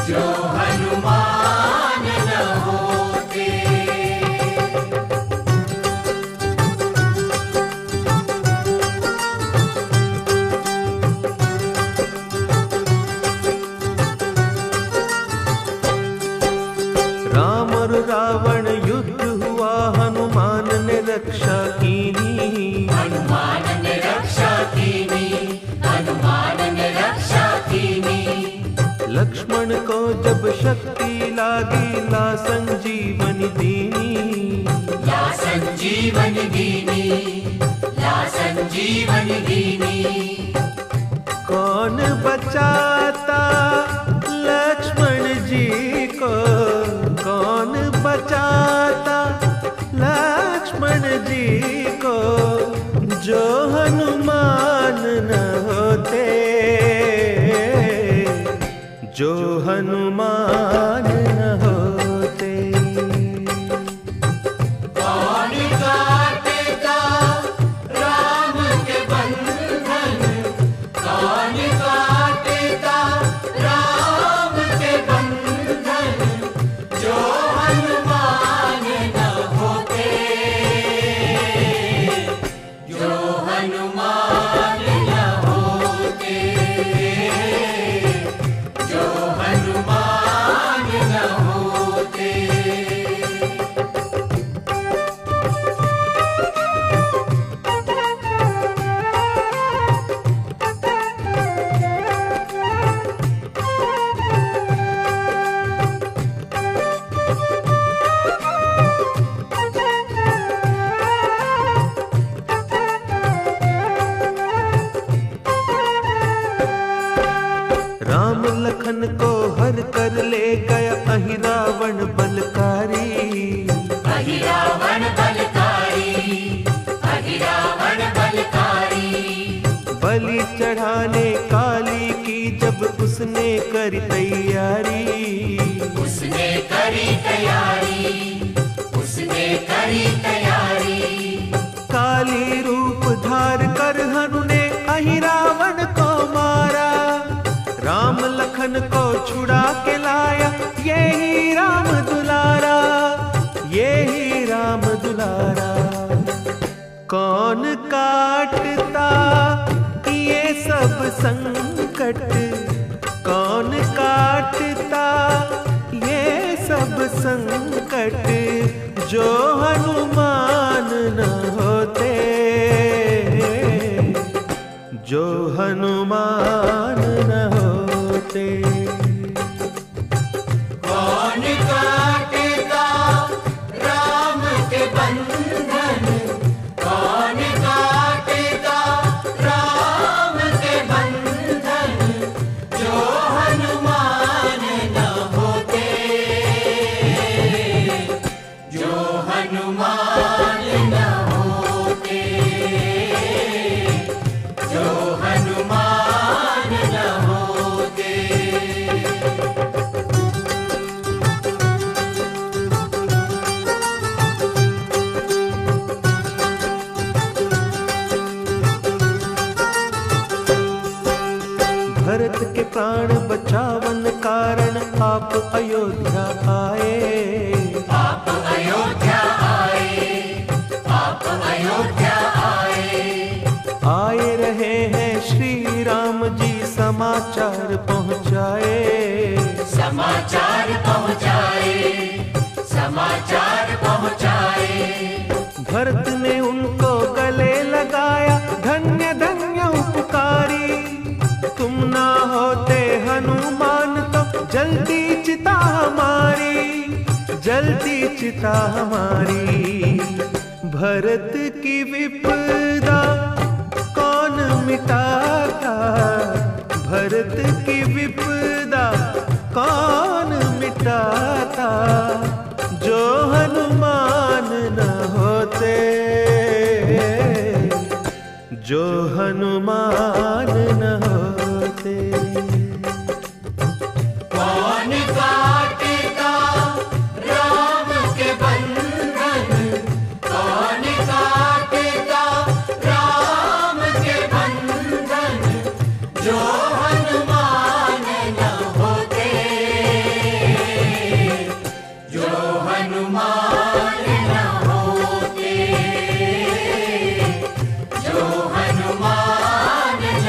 S2: जो हनुमान न होते।
S1: त्यागी ला संजीवनी दीनी,
S2: ला संजीवनी दीनी, ला संजीवनी दीनी।
S1: कौन बचाता लक्ष्मण जी को, कौन बचाता लक्ष्मण जी को, जो हनुमान न होते, जो हनुमान न होते।
S2: कौन काटेगा राम के बंधन, कौन काटेगा राम के बंधन, जो हनुमान न होते, जो हनुमान न होते, जो हनुमान न होते।
S1: राम लखन को हर कर ले गया अहि रावण बलकारी,
S2: अहि रावण बलकारी, अहि रावण बलकारी।
S1: बलि चढ़ाने काली की जब उसने करी तैयारी,
S2: उसने करी तैयारी, उसने करी तैयारी।
S1: काली रूप धार कर हनु ने अहि रावण को मारा, राम लखन को छुड़ा के लाया, यही राम दुलारा, यही राम दुलारा। कौन काटता ये सब संकट, कौन काटता ये सब संकट, जो हनुमान न होते, जो हनुमान न होते।
S2: कौन काटेगा राम के बंधन, कौन काटेगा राम के बंधन, जो हनुमान न होते, जो हनुमान न होते, जो हनुमान न होते।
S1: भरत के प्राण बचावन कारण आप अयोध्या आए,
S2: आप अयोध्या आए, आप अयोध्या आए।
S1: आए रहे हैं श्री राम जी समाचार पहुँचाए,
S2: समाचार पहुँचाए, समाचार पहुँचाए।
S1: भरत ने उनको गले लगाया, धन्य धन्य उपकारी, तुम ना होते हनुमान तो जल्दी चिता हमारी, जल्दी चिता हमारी। भरत की विपदा कौन मिटाता, भरत की विपदा कौन मिटाता, जो हनुमान न होते, जो हनुमान न होते।
S2: कौन काटेगा राम के बंधन, कौन काटेगा राम के बंधन, जो हनुमान न होते, जो हनुमान न होते, जो हनुमान न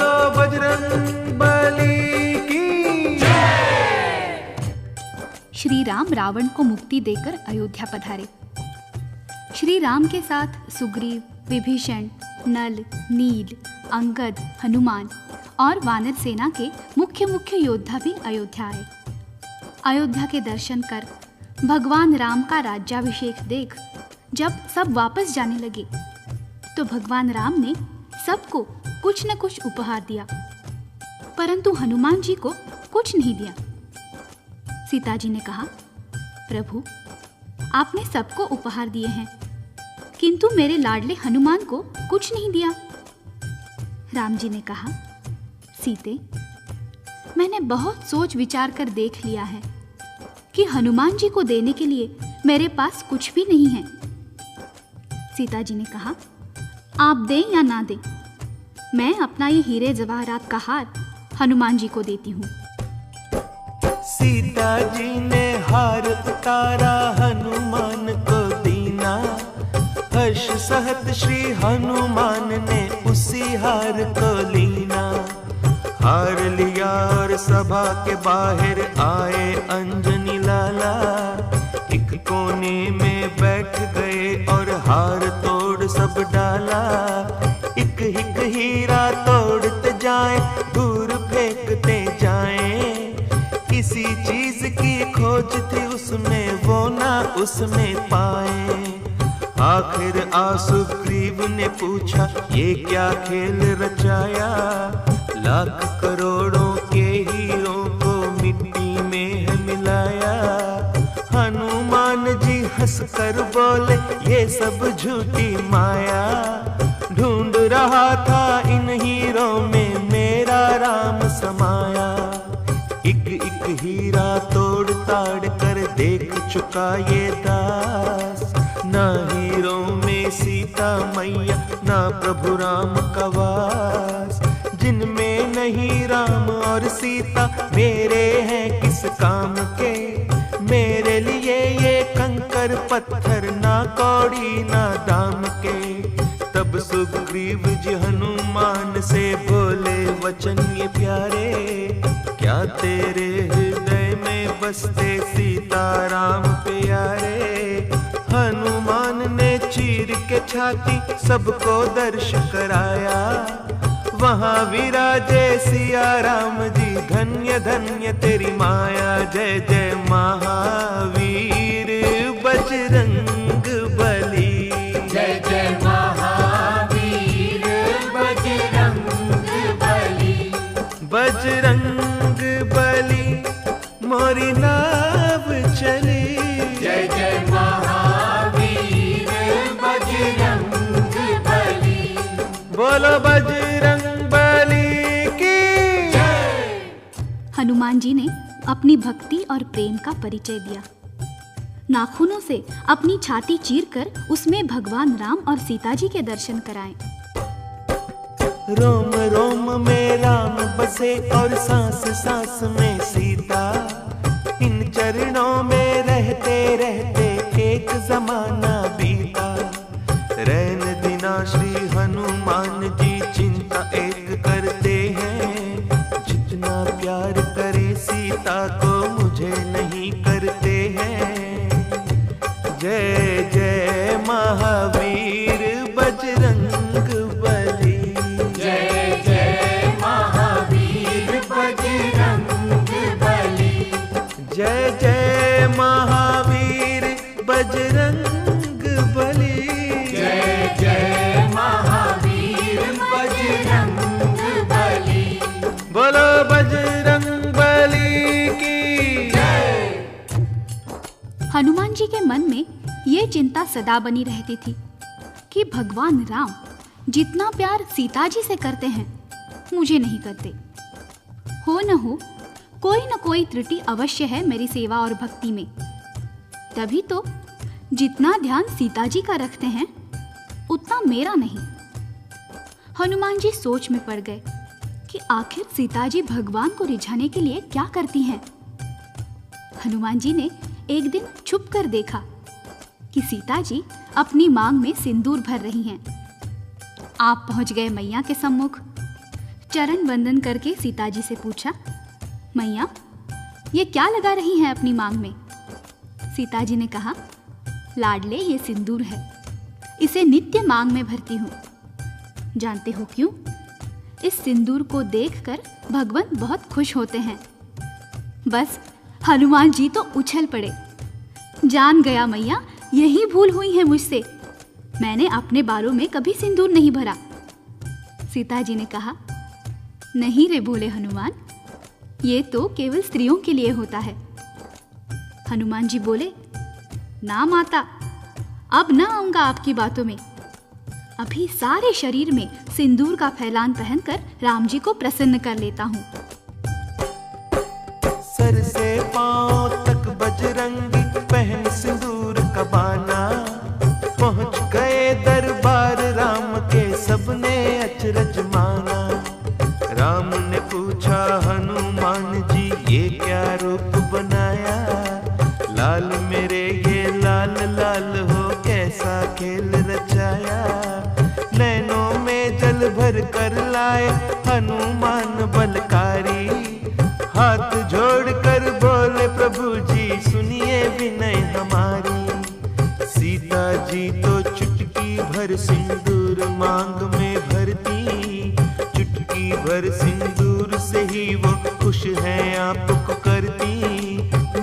S1: बोलो बजरंग बली की।
S3: श्री राम रावण को मुक्ति देकर अयोध्या पधारे। श्री राम के साथ सुग्रीव, विभीषण, नल, नील, अंगद, हनुमान और वानर सेना के मुख्य मुख्य योद्धा भी अयोध्या आए। अयोध्या के दर्शन कर, भगवान राम का राज्याभिषेक देख जब सब वापस जाने लगे तो भगवान राम ने सबको कुछ न कुछ उपहार दिया, परंतु हनुमान जी को कुछ नहीं दिया। सीता जी ने कहा, प्रभु, आपने सबको उपहार दिए हैं, किंतु मेरे लाडले हनुमान को कुछ नहीं दिया। राम जी ने कहा, सीते, मैंने बहुत सोच विचार कर देख लिया है कि हनुमान जी को देने के लिए मेरे पास कुछ भी नहीं है। सीता जी ने कहा, आप दें या ना दें, मैं अपना ये हीरे जवाहरात का हार हनुमान जी को देती हूँ।
S1: सीता जी ने हार उतारा, हनुमान को दीना। हर्ष सहत श्री हनुमान ने उसी हार को लीना। हार लिया और सभा के बाहर आए अंजनी लाला। एक कोने में बैठ गए और हार तोड़ सब डाला। एक एक हीरा तोड़ते जाए, दूर फेंकते जाए। किसी चीज की खोज थी उसमें, वो ना उसमें पाए। आखिर सुग्रीव ने पूछा, ये क्या खेल रचाया। लाख करोड़ों के हीरों को मिट्टी में है मिलाया। हनुमान जी हंसकर बोले, ये सब झूठी माया। ढूंढ रहा था इन हीरों में मेरा राम समाया। एक एक हीरा तोड़ ताड़ कर देख चुका ये दास। ना हीरों में सीता मैया, ना प्रभु राम का वास। जिनमें नहीं राम और सीता, मेरे हैं किस काम के। मेरे लिए ये कंकर पत्थर, ना कौड़ी ना दाम के। तब सुग्रीव जी हनुमान से बोले वचन ये प्यारे। क्या तेरे हृदय में बसते सीता राम प्यारे। हनुमान ने चीर के छाती सबको दर्श कराया। वहाँ विराजे सिया राम जी, धन्य धन्य तेरी माया। जय जय महावीर बजरंग बली।
S2: जय जय महावीर बजरंग बली।
S1: बजरंग बली मोरी नाव चली।
S2: जय जय महावीर बजरंग बली।
S1: बोलो बजरंग बली की।
S3: हनुमान जी ने अपनी भक्ति और प्रेम का परिचय दिया। नाखूनों से अपनी छाती चीरकर उसमें भगवान राम और सीता जी के दर्शन कराएं।
S1: रोम रोम में राम बसे और सांस सांस में सीता। इन चरणों में रहते रहते एक जमाना बीता। रैन दिना श्री हनुमान जी चिंता एक करते हैं। जितना प्यार करे सीता को मुझे नहीं करते हैं। जय जय महावीर बजरंग बली।
S2: जय जय महावीर बजरंग बली।
S1: जय जय महावीर बजरंग बली।
S2: जय जय महावीर बजरंग बली।
S1: बोलो बजरंग बली की।
S3: हनुमान जी के मन में ये चिंता सदा बनी रहती थी कि भगवान राम जितना प्यार सीता जी से करते हैं, मुझे नहीं करते। हो न कोई त्रुटि अवश्य है मेरी सेवा और भक्ति में। तभी तो जितना ध्यान सीता जी का रखते हैं, उतना मेरा नहीं। हनुमान जी सोच में पड़ गए कि आखिर सीता जी भगवान को रिझाने के लिए क्या करती हैं। हनुमान जी ने एक दिन छुप कर देखा कि सीता जी अपनी मांग में सिंदूर भर रही हैं। आप पहुंच गए मैया के सम्मुख। चरण वंदन करके सीता जी से पूछा, मैया ये क्या लगा रही हैं अपनी मांग में? सीता जी ने कहा, लाडले ये सिंदूर है, इसे नित्य मांग में भरती हूँ। जानते हो क्यों? इस सिंदूर को देखकर भगवान बहुत खुश होते हैं। बस हनुमान जी तो उछल पड़े, जान गया मैया, यही भूल हुई है मुझसे, मैंने अपने बालों में कभी सिंदूर नहीं भरा। सीता जी ने कहा, नहीं रे भोले हनुमान, ये तो केवल स्त्रियों के लिए होता है। हनुमान जी बोले, ना माता, अब ना आऊंगा आपकी बातों में, अभी सारे शरीर में सिंदूर का फैलान पहनकर राम जी को प्रसन्न कर लेता हूँ।
S1: सर से पांव तक बजरंगी पहन सिंदूर का बाना, पहुंच गए दरबार राम के, सबने अचरज माना। राम ने पूछा, हनुमान जी ये क्या रूप बनाया? लाल मेरे ये लाल लाल हो, कैसा खेल रचाया? नैनों में जल भर कर लाए हनुमान बलकारी, हाथ जोड़कर बोले प्रभु जी सुनिए विनय हमारी। सीता जी तो चुटकी भर सिंदूर मांग में भरती, चुटकी भर सिंदूर से ही वो खुश है आपको करती।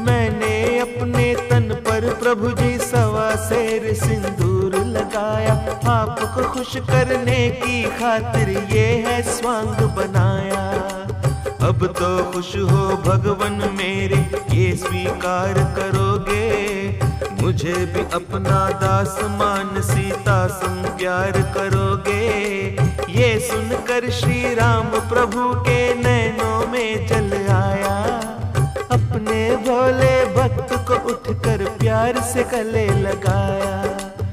S1: मैंने अपने तन पर प्रभु जी 1.25 सेर सिंदूर लगाया, आपको खुश करने की खातिर ये है स्वांग बनाया। अब तो खुश हो भगवन मेरे, ये स्वीकार करोगे, मुझे भी अपना दास मान सीता संग प्यार करोगे। ये सुनकर श्री राम प्रभु के नैनों में जल आया, अपने भोले भक्त को उठकर प्यार से गले लगाया।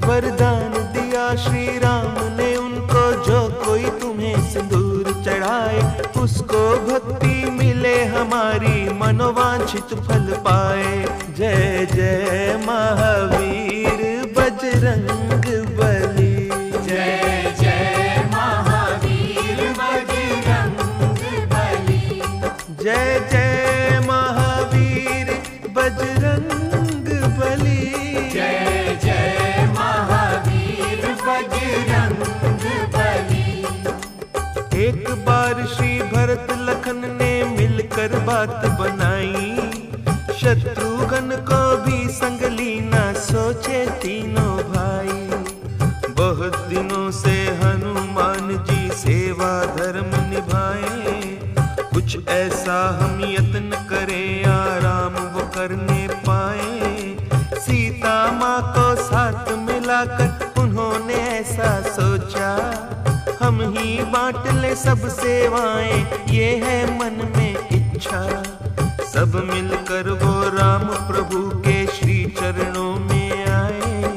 S1: वरदान दिया श्री राम ने उनको, जो कोई तुम्हें सिंदूर चढ़ाए, उसको भक्ति मिले हमारी, मनोवांछित फल पाए। जय जय महावीर बजरंग बली,
S2: जय जय महावीर बजरंग बली,
S1: जय जय महावीर बजरंग बली,
S2: जय जय महावीर बजरंग बली।
S1: एक बार श्री भरत लखन ने मिलकर बात बनाई, शत्रुघ्न को भी संग लीना सोचे तीनों भाई। बहुत दिनों से हनुमान जी सेवा धर्म निभाए, कुछ ऐसा हम यत्न करें आराम वो करने पाए। सीता माँ को साथ मिलाकर उन्होंने ऐसा सोचा, हम ही बांट ले सब सेवाएं, ये है मन में इच्छा। सब मिलकर वो राम प्रभु के श्री चरणों में आए,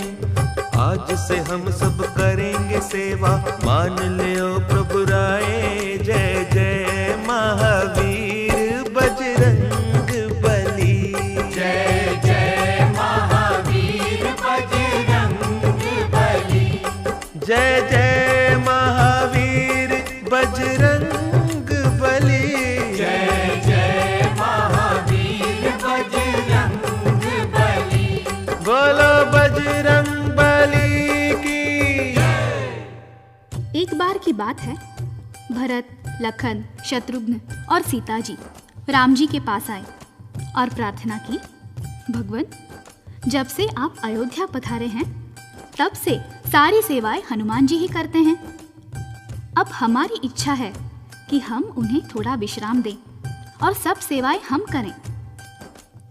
S1: आज से हम सब करेंगे सेवा, मान ले ओ प्रभु राय। जय जय महावीर बजरंग बली,
S2: जय जय महावीर बजरंग बली,
S1: जय जय महावीर बजरंग बली,
S2: जय जय महावीर बजरंग बली।
S1: बोलो बजरंग बली की।
S3: एक बार की बात है, भरत, लखन, शत्रुघ्न और सीता जी राम जी के पास आए और प्रार्थना की, भगवान जब से आप अयोध्या पधारे हैं तब से सारी सेवाएं हनुमान जी ही करते हैं। अब हमारी इच्छा है कि हम उन्हें थोड़ा विश्राम दें और सब सेवाएं हम करें।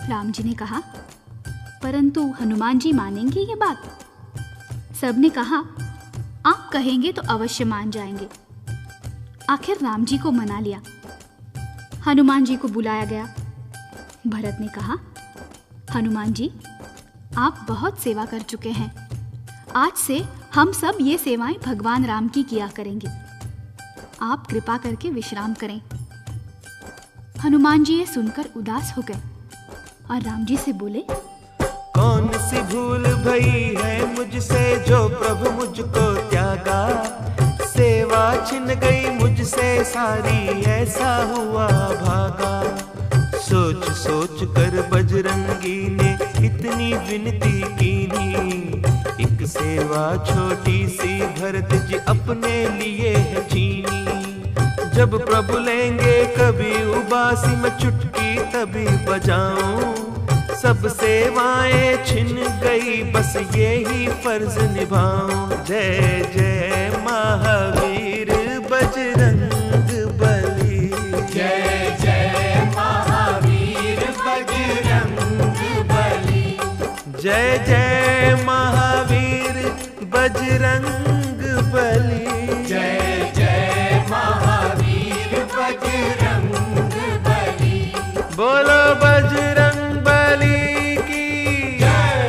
S3: राम जी ने कहा, परंतु हनुमान जी मानेंगे ये बात? सबने कहा, आप कहेंगे तो अवश्य मान जाएंगे। आखिर राम जी को मना लिया। हनुमान जी को बुलाया गया। भरत ने कहा, हनुमान जी आप बहुत सेवा कर चुके हैं, आज से हम सब ये सेवाएं भगवान राम की किया करेंगे, आप कृपा करके विश्राम करें। हनुमान जी ये सुनकर उदास हो गए और राम जी से बोले,
S1: कौन सी भूल भई है मुझसे जो प्रभु मुझको त्यागा। सेवा छिन गई मुझसे सारी, ऐसा हुआ भागा। सोच सोच कर बजरंगी ने इतनी विनती कीनी, एक सेवा छोटी सी भरत जी अपने लिए है चीनी। जब प्रभु लेंगे कभी उबासी, मैं चुटकी तभी बजाऊं। सब सेवाएं छिन गई, बस यही फर्ज निभाऊं। जय जय महावीर बजरंग बली,
S2: जय जय महावीर बजरंग बली,
S1: जय जय महावीर बजरंग बली,
S2: जय जय महावीर बजरंग बली।
S1: बोलो बजरंग बली की
S2: जय।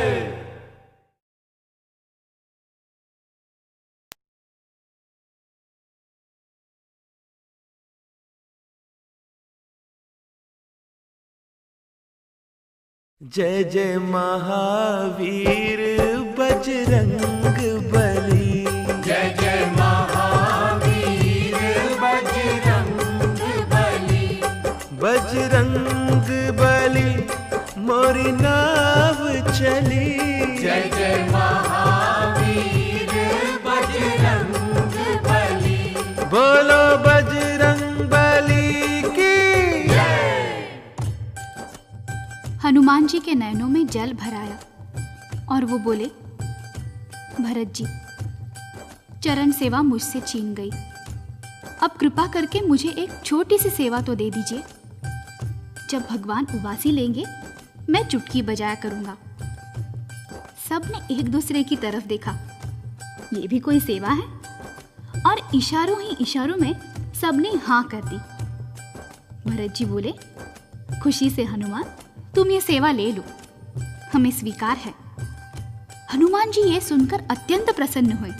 S1: जय जय महावीर बजरंग बली,
S2: जय जय महावीर बजरंग बली,
S1: बजरंग बली मोरी नाव चली।
S2: जय जय महावीर बजरंग बली।
S1: बोलो बजरंग बली की
S2: जय।
S3: हनुमान जी के नयनों में जल भर आया और वो बोले, भरत जी, चरण सेवा मुझसे छीन गई, अब कृपा करके मुझे एक छोटी सी सेवा तो दे दीजिए। जब भगवान उबासी लेंगे मैं चुटकी बजाया करूंगा। सबने एक दूसरे की तरफ देखा, ये भी कोई सेवा है? और इशारों ही इशारों में सबने हाँ कर दी। भरत जी बोले, खुशी से हनुमान, तुम ये सेवा ले लो, हमें स्वीकार है। हनुमान जी ये सुनकर अत्यंत प्रसन्न हुए।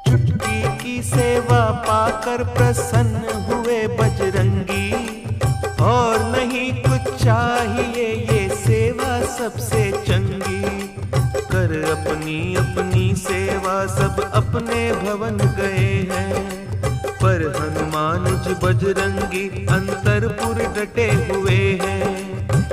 S1: चुटकी की सेवा पाकर प्रसन्न हुए बजरंगी, और नहीं कुछ चाहिए ये सेवा सबसे चंगी। कर अपनी अपनी सेवा सब अपने भवन गए हैं, पर हनुमान जी बजरंगी अंतरपुर डटे हुए हैं।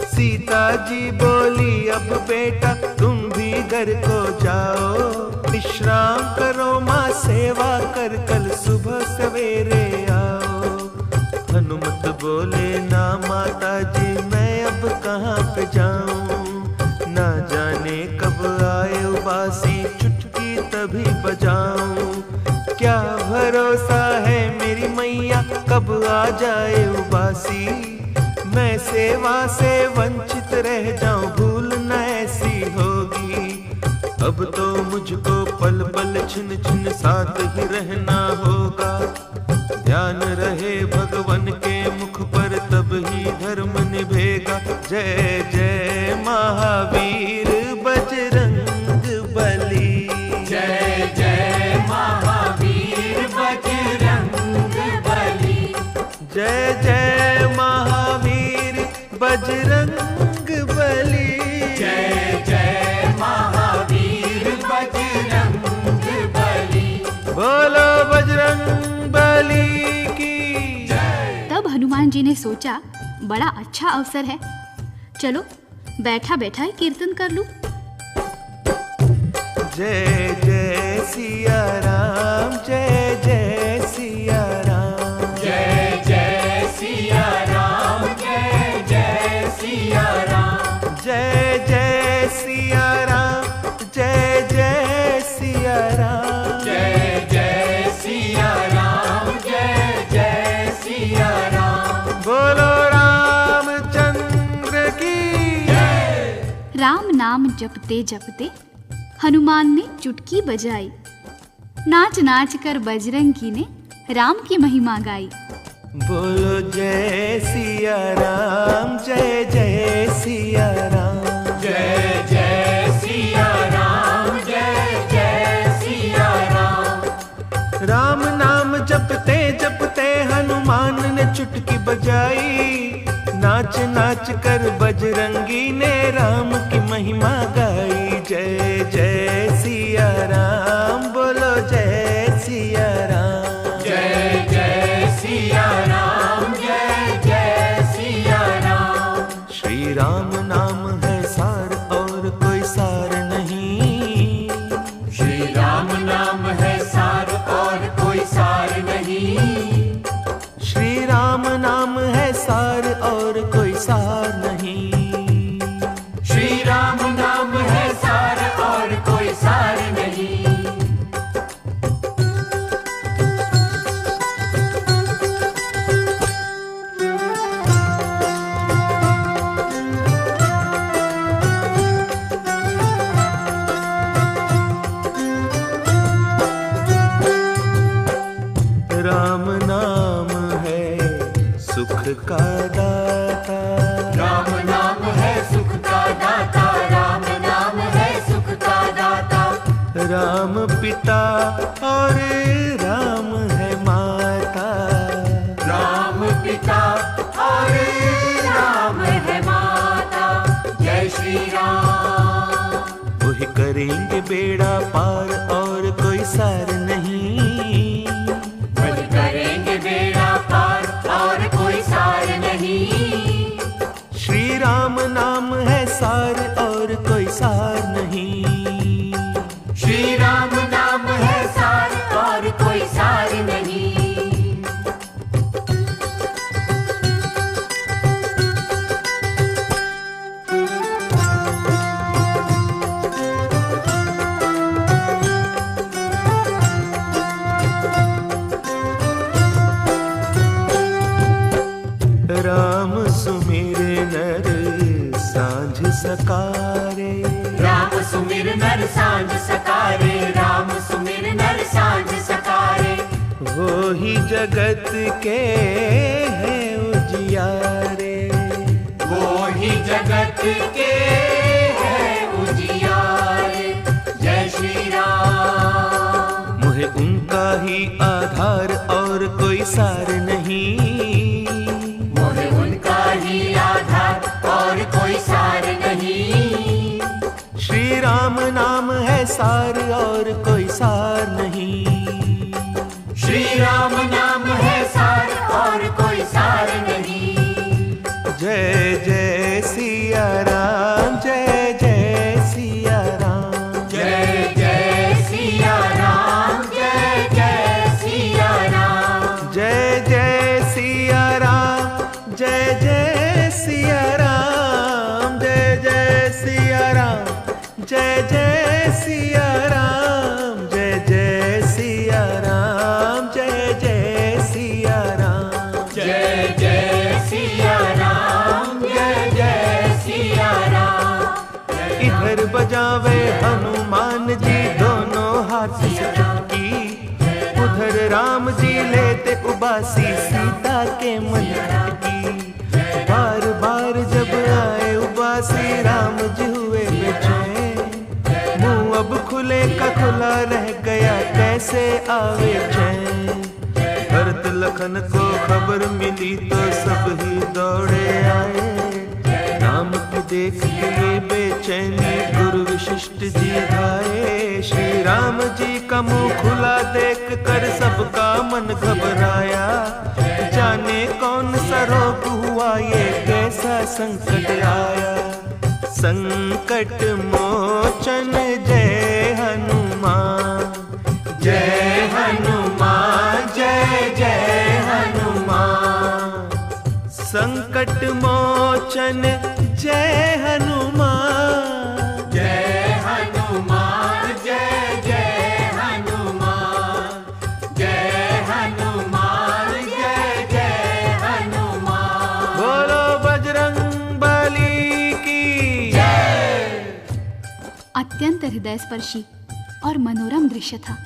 S1: सीता जी बोली, अब बेटा तुम भी घर को जाओ, विश्राम करो माँ सेवा कर, कल सुबह सवेरे आओ। हनुमत बोले, ना माता जी मैं अब कहाँ पे जाऊं, ना जाने कब आए उबासी, चुटकी तभी बजाऊं। क्या भरोसा है मेरी मैया कब आ जाए उबासी, मैं सेवा से वंचित रह जाऊं, भूल न ऐसी होगी। अब तो मुझको पल पल छिन छिन साथ ही रहना होगा, ध्यान रहे भगवान के मुख पर तब ही धर्म निभेगा। जय जय महावीर बजरंग बली,
S2: जय जय महावीर बजरंग बली,
S1: जय जय महावीर बजरंग बली,
S2: जय जय महावीर बजरंग बली।
S1: बोलो बजरंग बली की
S2: जय।
S3: तब हनुमान जी ने सोचा, बड़ा अच्छा अवसर है, चलो बैठा बैठा ही कीर्तन कर लूं।
S1: जय जय सिया राम, जय जय सिया राम,
S2: जय जय सिया राम, जय जय सिया राम,
S1: जय जय सिया राम, जय जय सिया राम,
S2: जय जय सिया राम, जय जय सिया राम।
S1: बोलो रामचंद्र की
S2: जय।
S3: राम नाम जपते जपते हनुमान ने चुटकी बजाई, नाच नाच कर बजरंगी ने राम की महिमा गाई।
S1: बोलो जय सिया राम, जय जय सिया राम,
S2: जय जय सिया राम, जय जय सिया राम।
S1: राम नाम जपते जपते हनुमान ने चुटकी बजाई, नाच नाच कर बजरंगी ने राम की महिमा गाई। जय जय सिया राम, बोलो जय सिया राम नाम है सार और कोई सार नहीं।
S2: श्री राम नाम है सार और कोई सार नहीं।
S1: राम नाम है सुख का दाता।
S2: राम नाम है सुख का दाता। राम नाम है सुख का दाता।
S1: राम पिता और राम है माता।
S2: राम पिता और राम है माता। जय श्री राम।
S1: वही करेंगे बेड़ा पार और कोई सार नहीं।
S2: वही करेंगे बेड़ा पार और कोई सार नहीं।
S1: श्री राम नाम है सार और कोई सार नहीं।
S2: श्री राम नाम है सार और कोई सार नहीं।
S1: राम सुमिर नर सांझ सकारे।
S2: राम सुमिर नर सांझ सकारे। राम सुमिर नर सांझ सकारे।
S1: वो ही जगत के है उजियारे।
S2: वो ही जगत के है उजियारे। जय श्री राम।
S1: मुझे उनका ही आधार और कोई सार नहीं।
S2: मोहे उनका ही आधार और कोई सार नहीं।
S1: श्री राम नाम है सार और कोई सार नहीं।
S2: श्री राम नाम है सार और कोई सार नहीं।
S1: जय जय सिया राम। जय जय सिया राम।
S2: जय जय सिया राम। जय जय सिया राम।
S1: जय जय सिया राम। जय जय सिया राम। जय जय सिया राम। जय जय सिया राम। जय जय सिया राम। जय जय सिया राम।
S2: जय जय सिया राम। जय जय सिया राम।
S1: इधर बजावे हनुमान जी दोनों हाथ से चुटकी। उधर राम जी लेते उबासी सीता के मन की। बार बार जब आए उबासी राम जी हुए बेचैन। मुंह अब खुले का खुला रह गया कैसे आवे चैन। भरत लखन को खबर मिली तो सब ही दौड़े आए। राम की देख के ये बेचैनी गुरु वशिष्ठ जी धाये। श्री राम जी का मुंह खुला देख कर सबका मन घबराया। जाने कौन सा रोग हुआ ये कैसा संकट आया। संकट मोचन जय हनुमान। जय हनुमान। जय जय हनुमान। संकट मोचन जय हनुमान।
S2: जय हनुमान। जय जय हनुमान। जय हनुमान। जय जय हनुमान।
S1: बोलो बजरंग बली की
S2: जय।
S3: अत्यंत हृदयस्पर्शी और मनोरम दृश्य था।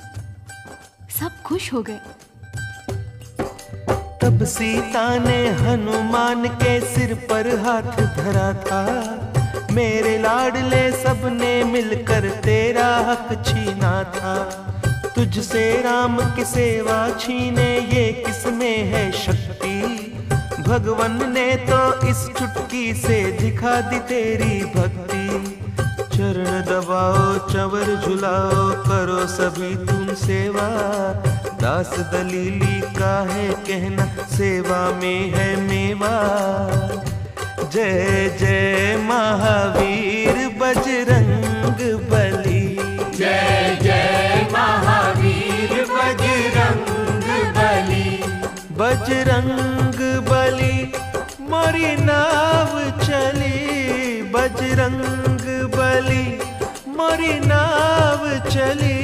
S3: सब खुश हो गए।
S1: तब सीता ने हनुमान के सिर पर हाथ धरा था। मेरे लाडले सबने मिलकर तेरा हक छीना था। तुझसे राम की सेवा छीने ये किसमें है शक्ति। भगवन ने तो इस चुटकी से दिखा दी तेरी भक्ति। चरण दबाओ चंवर झुलाओ करो सभी तुम सेवा। दास दलीली का है कहना सेवा में है मेवा। जय जय महावीर बजरंग बली।
S2: जय जय महावीर बजरंग बली।
S1: बजरंग मोरी नाव चली बजरंग बली, मोरी नाव चली,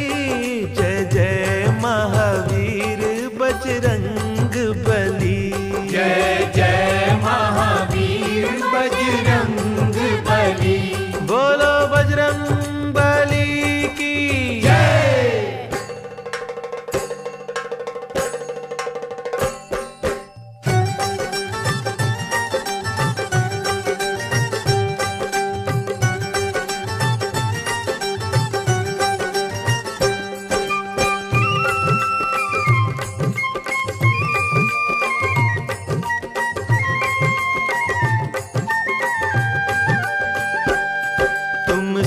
S1: जय जय महावीर बजरंग बली,
S2: जय जय महावीर बजरंग बली।
S1: बोलो बजरंग बली की जय।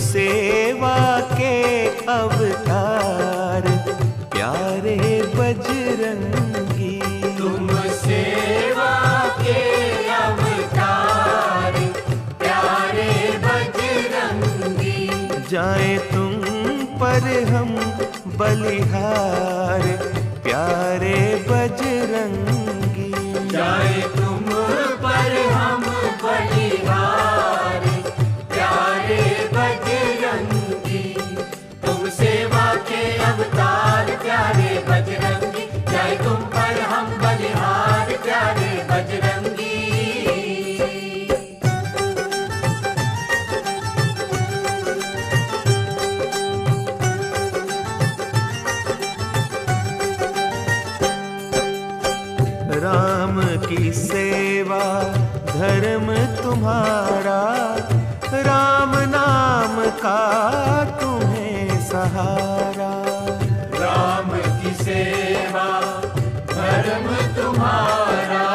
S1: सेवा के अवतार प्यारे बजरंगी,
S2: तुम सेवा के अवतार प्यारे बजरंगी।
S1: जाए तुम पर हम बलिहार प्यारे बजरंगी,
S2: जाए तुम पर हम बलिहार प्यारे बजरंगी। तुम सेवा के अवतार प्यारे बजरंगी, जाए तुम पर हम बलिहार प्यारे बजरंगी।
S1: राम की सेवा धर्म तुम्हारा, राम नाम का तुम्हें सहारा,
S2: राम की सेवा धर्म तुम्हारा,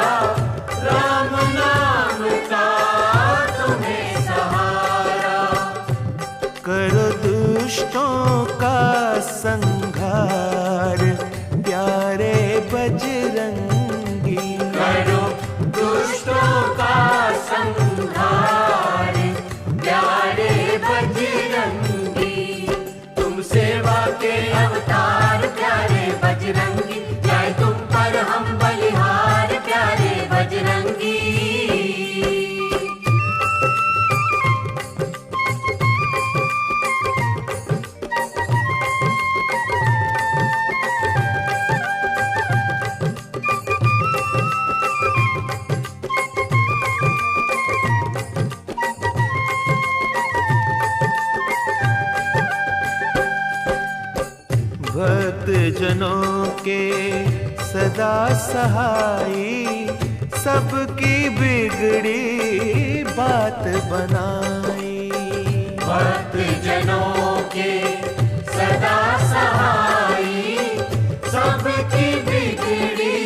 S2: राम नाम का तुम्हें सहारा।
S1: करो दुष्टों का संहार प्यारे बजरंगी,
S2: करो दुष्टों का संहार प्यारे बजरंगी। तुम सेवा के अवतार प्यारे बजरंगी, जाए तुम पर हम बलिहार प्यारे बजरंगी।
S1: भक्त जनों के सदा सहाई, सबकी बिगड़ी बात बनाई,
S2: भक्त जनों के सदा सहाई, सबकी बिगड़ी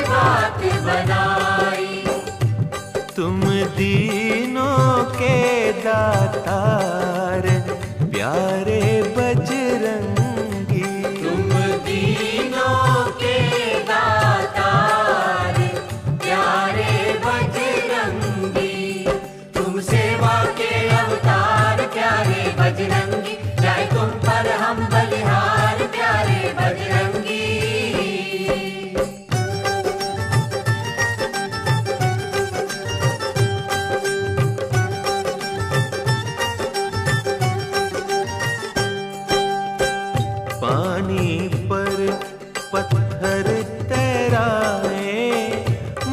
S2: बात बनाई।
S1: तुम दीनों के दातार प्यारे बजरंगी,
S2: तुम दीनों के दातार प्यारे बजरंगी। तुम सेवा के अवतार प्यारे बजरंगी, जाए तुम पर हम बलिहार प्यारे बजरंगी।
S1: पानी पर पत्थर तैराए,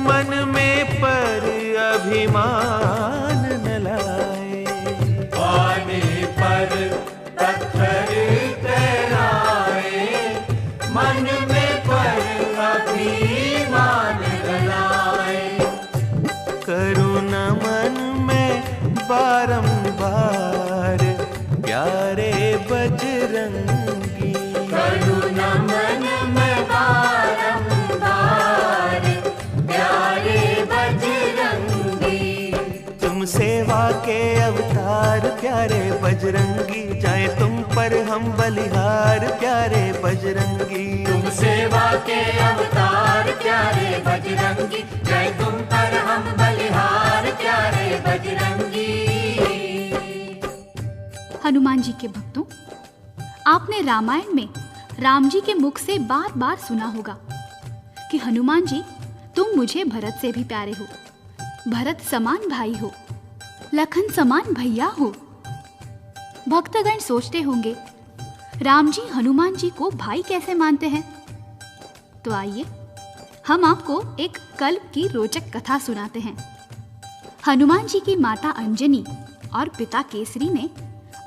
S1: मन में पर अभिमान न लाए,
S2: पानी पर पत्थर तैराए, मन में पर अभिमान न लाए।
S1: करुणा मन में बारंबार प्यारे बजरंगी,
S2: करुणा मन में बारंबार प्यारे बजरंगी।
S1: तुम सेवा के अवतार प्यारे बजरंगी, जाए तुम पर हम बलिहार प्यारे बजरंगी,
S2: तुम सेवा के अवतार प्यारे बजरंगी, जाए तुम पर हम बलिहार प्यारे बजरंगी।
S3: हनुमान जी के भक्तों, आपने रामायण में राम जी के मुख से बार बार सुना होगा कि हनुमान जी तुम मुझे भरत से भी प्यारे हो, भरत समान भाई हो, लखन समान भैया हो। भक्तगण सोचते होंगे, राम जी हनुमान जी को भाई कैसे मानते हैं? तो आइए हम आपको एक कल्प की रोचक कथा सुनाते हैं। हनुमान जी की माता अंजनी और पिता केसरी ने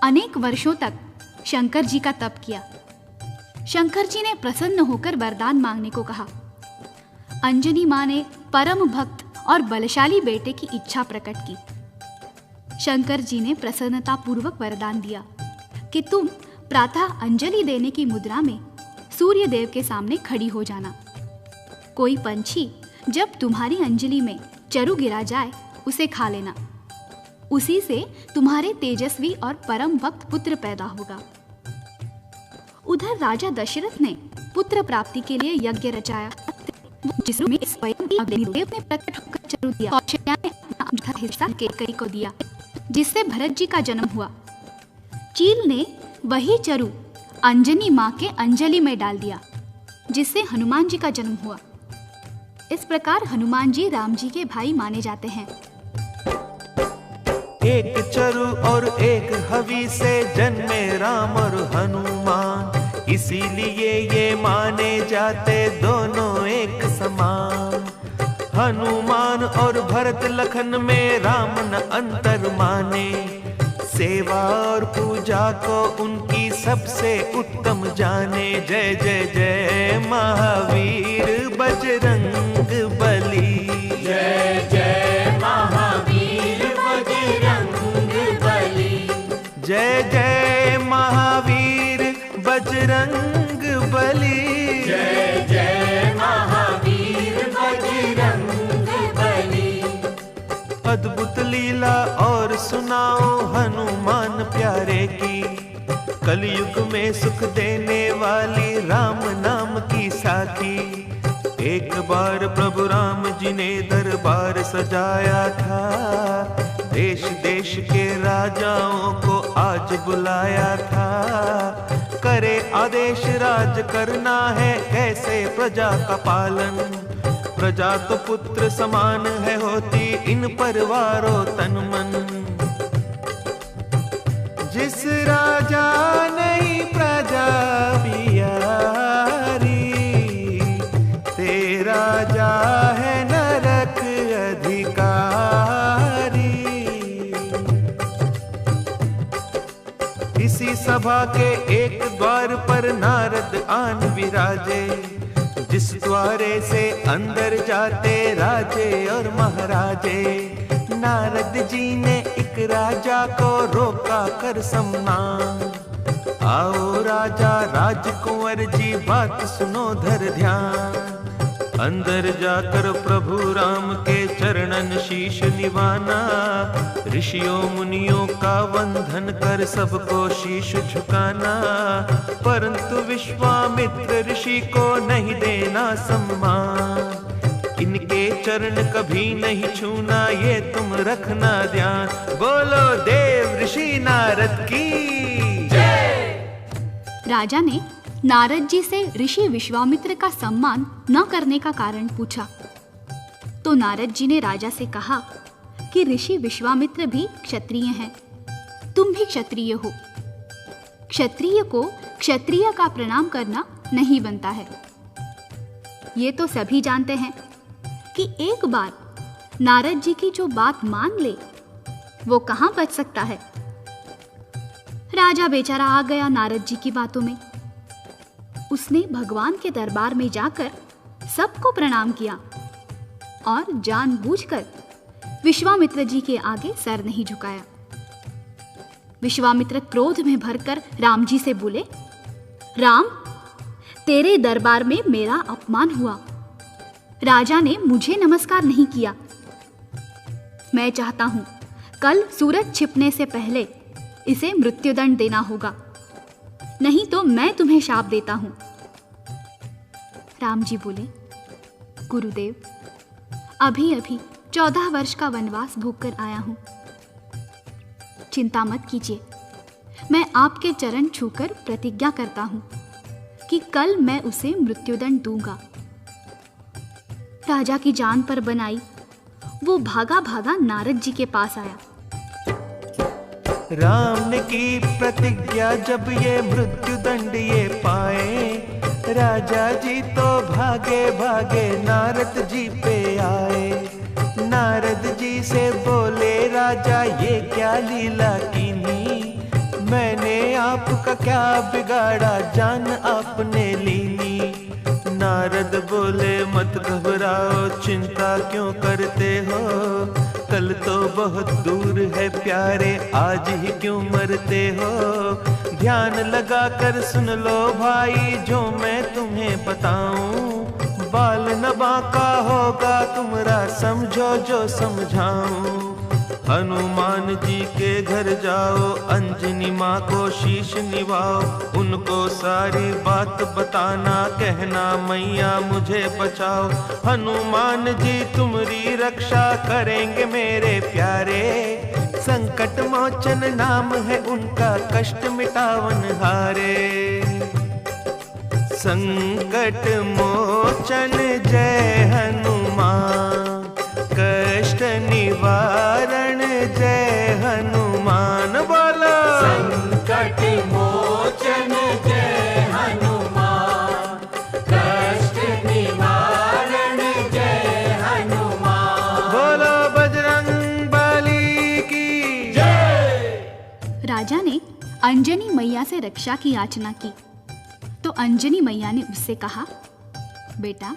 S3: अनेक वर्षों तक शंकर जी का तप किया। शंकर जी ने प्रसन्न होकर वरदान मांगने को कहा। अंजनी मां ने परम भक्त और बलशाली बेटे की इच्छा प्रकट की। शंकर जी ने प्रसन्नता पूर्वक वरदान दिया कि तुम प्रातः अंजलि देने की मुद्रा में सूर्य देव के सामने खड़ी हो जाना। कोई पंछी जब तुम्हारी अंजलि में चरु गिरा जाए उसे खा लेना। उसी से तुम्हारे तेजस्वी और परम भक्त पुत्र पैदा होगा। उधर राजा दशरथ ने पुत्र प्राप्ति के लिए यज्ञ रचाया, जिसमें स्वयं अग्निदेव ने प्रकट होकर चरु दिया। कौशल्या ने अपना हिस्सा केकई को दिया, जिससे भरत जी का जन्म हुआ। चील ने वही चरु अंजनी मां के अंजलि में डाल दिया, जिससे हनुमान जी का जन्म हुआ। इस प्रकार हनुमान जी राम जी के भाई माने जाते हैं।
S1: एक चरु और एक हवि से जन्मे राम और हनुमान, इसीलिए ये माने जाते दोनों एक समान। हनुमान और भरत लखन में राम न अंतर माने, सेवा और पूजा को उनकी सबसे उत्तम जाने। जय जय जय महावीर बजरंग बली,
S2: जय जय महावीर बजरंग बली,
S1: जय जय महावीर बजरंग बली,
S2: जय जय महावीर बजरंग बली।
S1: अद्भुत लीला और सुनाओ हनुमान प्यारे की, कलयुग में सुख देने वाली राम नाम की साखी। एक बार प्रभु राम जी ने दरबार सजाया था, देश देश के राजाओं को आज बुलाया था। करे आदेश राज करना है कैसे प्रजा का पालन, प्रजा तो पुत्र समान है होती इन परवारों तन मन। जिस राजा नहीं प्रजा पियारी, तेरा राजा है नरक अधिकारी। इसी सभा के एक द्वार पर नारद आन विराजे, जिस द्वारे से अंदर जाते राजे और महाराजे। नारद जी ने एक राजा को रोका कर सम्मान, आओ राजा राजकुंवर जी बात सुनो धर ध्यान। अंदर जाकर प्रभु राम के चरणन शीश निवाना, ऋषियों मुनियों का वंदन कर सबको शीश झुकाना। परंतु विश्वामित्र ऋषि को नहीं देना सम्मान, इनके चरण कभी नहीं छूना ये तुम रखना ध्यान। बोलो देव ऋषि नारद की जय।
S3: राजा ने नारद जी से ऋषि विश्वामित्र का सम्मान न करने का कारण पूछा, तो नारद जी ने राजा से कहा कि ऋषि विश्वामित्र भी क्षत्रिय हैं, तुम भी क्षत्रिय हो। क्षत्रिय को क्षत्रिय का प्रणाम करना नहीं बनता है। ये तो सभी जानते हैं कि एक बार नारद जी की जो बात मान ले वो कहां बच सकता है। राजा बेचारा आ गया नारद जी की बातों में। उसने भगवान के दरबार में जाकर सबको प्रणाम किया और जानबूझकर विश्वामित्र जी के आगे सर नहीं झुकाया। विश्वामित्र क्रोध में भरकर राम जी से बोले, राम, तेरे दरबार में मेरा अपमान हुआ। राजा ने मुझे नमस्कार नहीं किया। मैं चाहता हूं कल सूरज छिपने से पहले इसे मृत्युदंड देना होगा, नहीं तो मैं तुम्हें शाप देता हूं। राम जी बोले, गुरुदेव, अभी अभी 14 वर्ष का वनवास भोगकर आया हूं। चिंता मत कीजिए, मैं आपके चरण छूकर प्रतिज्ञा करता हूं कि कल मैं उसे मृत्युदंड दूंगा। राजा की जान पर बनाई वो भागा भागा नारद जी के पास आया।
S1: राम ने की प्रतिज्ञा जब ये मृत्यु दंड ये पाए, राजा जी तो भागे भागे नारद जी पे आए। नारद जी से बोले राजा ये क्या लीला कीनी, मैंने आपका क्या बिगाड़ा जान आपने लीनी। नारद बोले मत घबराओ चिंता क्यों करते हो, कल तो बहुत दूर है प्यारे आज ही क्यों मरते हो। ध्यान लगा कर सुन लो भाई जो मैं तुम्हें बताऊं, बाल न बांका होगा तुम्हारा समझो जो समझाऊं। हनुमान जी के घर जाओ अंजनी माँ को शीश निभाओ, उनको सारी बात बताना कहना मैया मुझे बचाओ। हनुमान जी तुम्हारी रक्षा करेंगे मेरे प्यारे, संकट मोचन नाम है उनका कष्ट मिटावन हारे। संकट मोचन जय हनुमान, कष्ट निवारण जय हनुमान। बोलो
S2: संकट मोचन जय हनुमान, कष्ट निवारण जय हनुमान।
S1: बोलो बजरंग बली की जय।
S3: राजा ने अंजनी मैया से रक्षा की याचना की तो अंजनी मैया ने उससे कहा, बेटा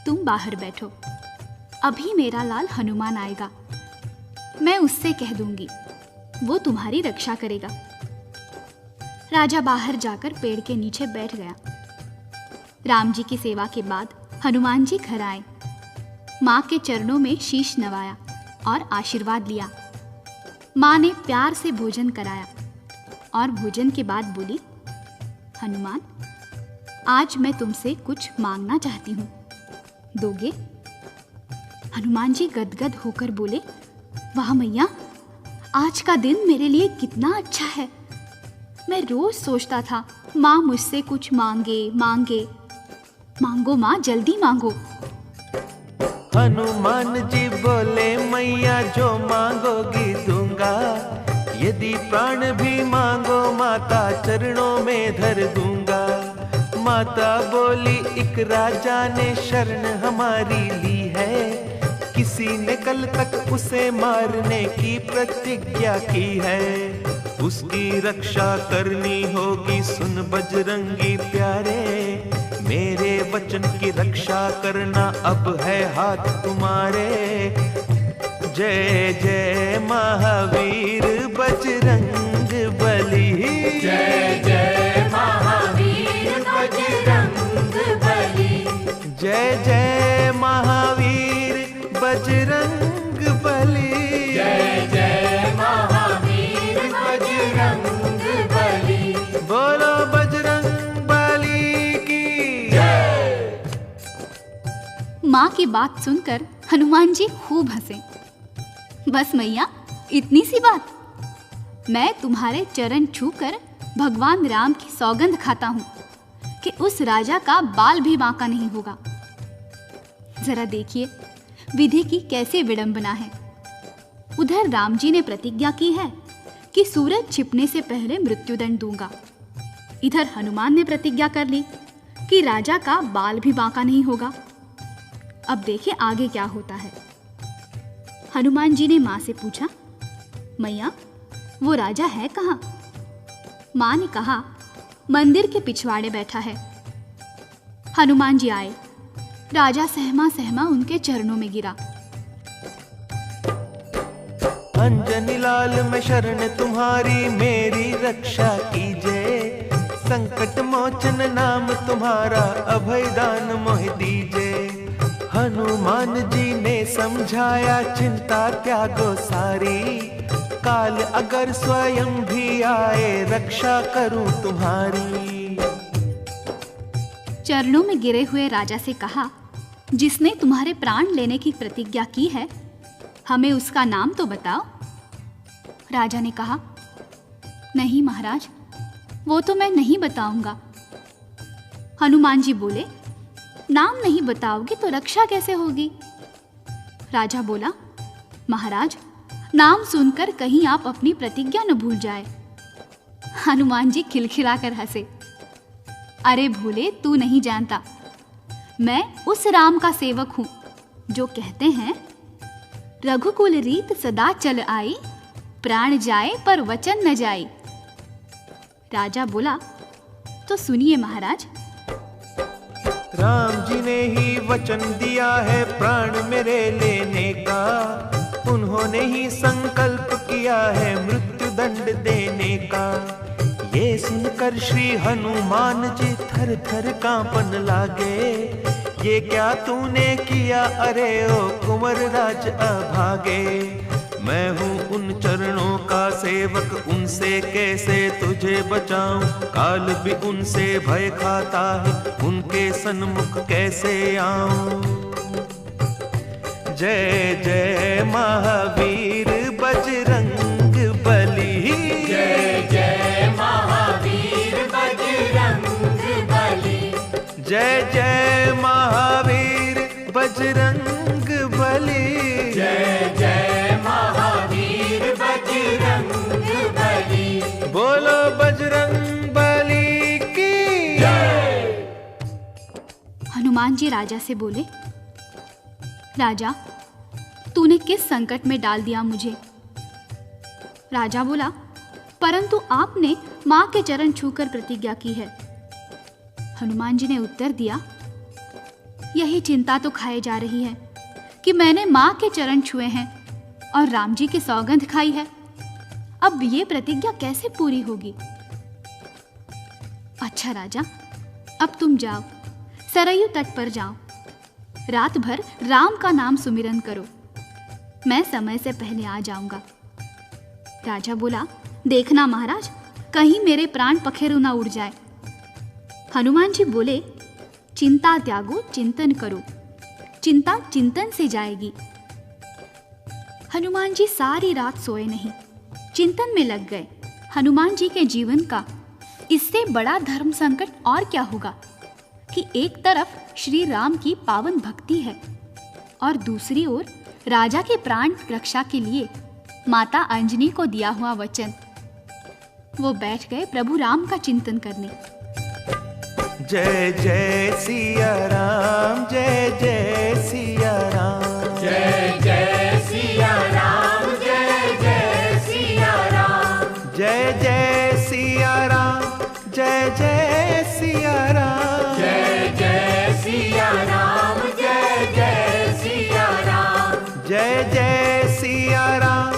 S3: तुम बाहर बैठो, अभी मेरा लाल हनुमान आएगा, मैं उससे कह दूंगी, वो तुम्हारी रक्षा करेगा। राजा बाहर जाकर पेड़ के नीचे बैठ गया। राम जी की सेवा के बाद हनुमान जी घर आए, माँ के चरणों में शीश नवाया और आशीर्वाद लिया। माँ ने प्यार से भोजन कराया और भोजन के बाद बोली, हनुमान आज मैं तुमसे कुछ मांगना चाहती हूँ, दोगे? हनुमान जी गदगद होकर बोले, वाह मैया, आज का दिन मेरे लिए कितना अच्छा है। मैं रोज सोचता था माँ मुझसे कुछ मांगे मांगे। मांगो माँ, जल्दी मांगो।
S1: हनुमान जी बोले मैया जो मांगोगी दूंगा, यदि प्राण भी मांगो माता चरणों में धर दूंगा। माता बोली एक राजा ने शरण हमारी ली है, किसी ने कल तक उसे मारने की प्रतिज्ञा की है, उसकी रक्षा करनी होगी सुन बजरंगी प्यारे। मेरे वचन की रक्षा करना अब है हाथ तुम्हारे। जय जय महावीर बजरंग बली,
S2: जय जय महावीर बजरंग बली,
S1: जय जय महावीर बजरंग बली,
S2: जय जय महावीर बजरंग बली।
S1: बोलो बजरंग बली की जय।
S3: माँ की बात सुनकर हनुमान जी खूब हंसे। बस मैया, इतनी सी बात? मैं तुम्हारे चरण छूकर भगवान राम की सौगंध खाता हूँ कि उस राजा का बाल भी बांका नहीं होगा। जरा देखिए विधि की कैसे विडंबना है। उधर राम जी ने प्रतिज्ञा की है कि सूरज छिपने से पहले मृत्युदंड दूंगा। इधर हनुमान ने प्रतिज्ञा कर ली कि राजा का बाल भी बांका नहीं होगा। अब देखिए आगे क्या होता है। हनुमान जी ने माँ से पूछा, मैया वो राजा है कहाँ? माँ ने कहा, मंदिर के पिछवाड़े बैठा है। हनुमान जी आए, राजा सहमा सहमा उनके चरणों में गिरा।
S1: अंजनी लाल मैं शरण तुम्हारी, मेरी रक्षा कीजिए। संकट मोचन नाम तुम्हारा, अभय दान मोह दीजिए। हनुमान जी ने समझाया चिंता त्यागो सारी, काल अगर स्वयं भी आए रक्षा करूं तुम्हारी।
S3: चरणों में गिरे हुए राजा से कहा, जिसने तुम्हारे प्राण लेने की प्रतिज्ञा की है, हमें उसका नाम तो बताओ। राजा ने कहा, नहीं महाराज, वो तो मैं नहीं बताऊंगा। हनुमान जी बोले, नाम नहीं बताओगे तो रक्षा कैसे होगी? राजा बोला, महाराज, नाम सुनकर कहीं आप अपनी प्रतिज्ञा न भूल जाए। हनुमान जी खिलखिलाकर हंसे। अरे भोले, तू नहीं जानता, मैं उस राम का सेवक हूं जो कहते हैं, रघुकुल रीत सदा चल आई, प्राण जाए पर वचन न जाए। राजा बोला, तो सुनिए महाराज।
S1: राम जी ने ही वचन दिया है प्राण मेरे लेने का, उन्होंने ही संकल्प किया है मृत्यु दंड देने का। ये सुनकर श्री हनुमान जी थर थर कांपन लागे, ये क्या तूने किया अरे ओ कुंवर राज अभागे। मैं हूँ उन चरणों का सेवक, उनसे कैसे तुझे बचाऊं, काल भी उनसे भय खाता है, उनके सन्मुख कैसे आऊं। जय जय महावीर बजरंग बली,
S2: जय जय महावीर बजरंग बली,
S1: जय जय महावीर बजरंग बली,
S2: जय जय महावीर बजरंग बली।
S1: बोलो बजरंग बली की
S2: जय।
S3: हनुमान जी राजा से बोले, राजा, तूने किस संकट में डाल दिया मुझे। राजा बोला, परंतु आपने मां के चरण छूकर प्रतिज्ञा की है। हनुमान जी ने उत्तर दिया, यही चिंता तो खाए जा रही है कि मैंने मां के चरण छुए हैं और राम जी की सौगंध खाई है, अब ये प्रतिज्ञा कैसे पूरी होगी। अच्छा राजा, अब तुम जाओ, सरयू तट पर जाओ, रात भर राम का नाम सुमिरन करो, मैं समय से पहले आ जाऊंगा। राजा बोला, देखना महाराज, कहीं मेरे प्राण पखेरु ना उड़ जाए। हनुमान जी बोले, चिंता त्यागो चिंतन करो, चिंता चिंतन से जाएगी। हनुमान जी सारी रात सोए नहीं, चिंतन में लग गए। हनुमान जी के जीवन का इससे बड़ा धर्म संकट और क्या होगा कि एक तरफ श्री राम की पावन भक्ति है और दूसरी ओर राजा के प्राण रक्षा के लिए माता अंजनी को दिया हुआ वचन। वो बैठ गए प्रभु राम का चिंतन करने।
S1: जय जय सिया राम, जय जय सिया राम,
S2: जय जय सिया राम, जय जय सिया राम,
S1: जय जय सिया राम, जय जय सिया राम,
S2: जय जय सिया राम, जय जय सिया राम,
S1: जय जय सिया राम,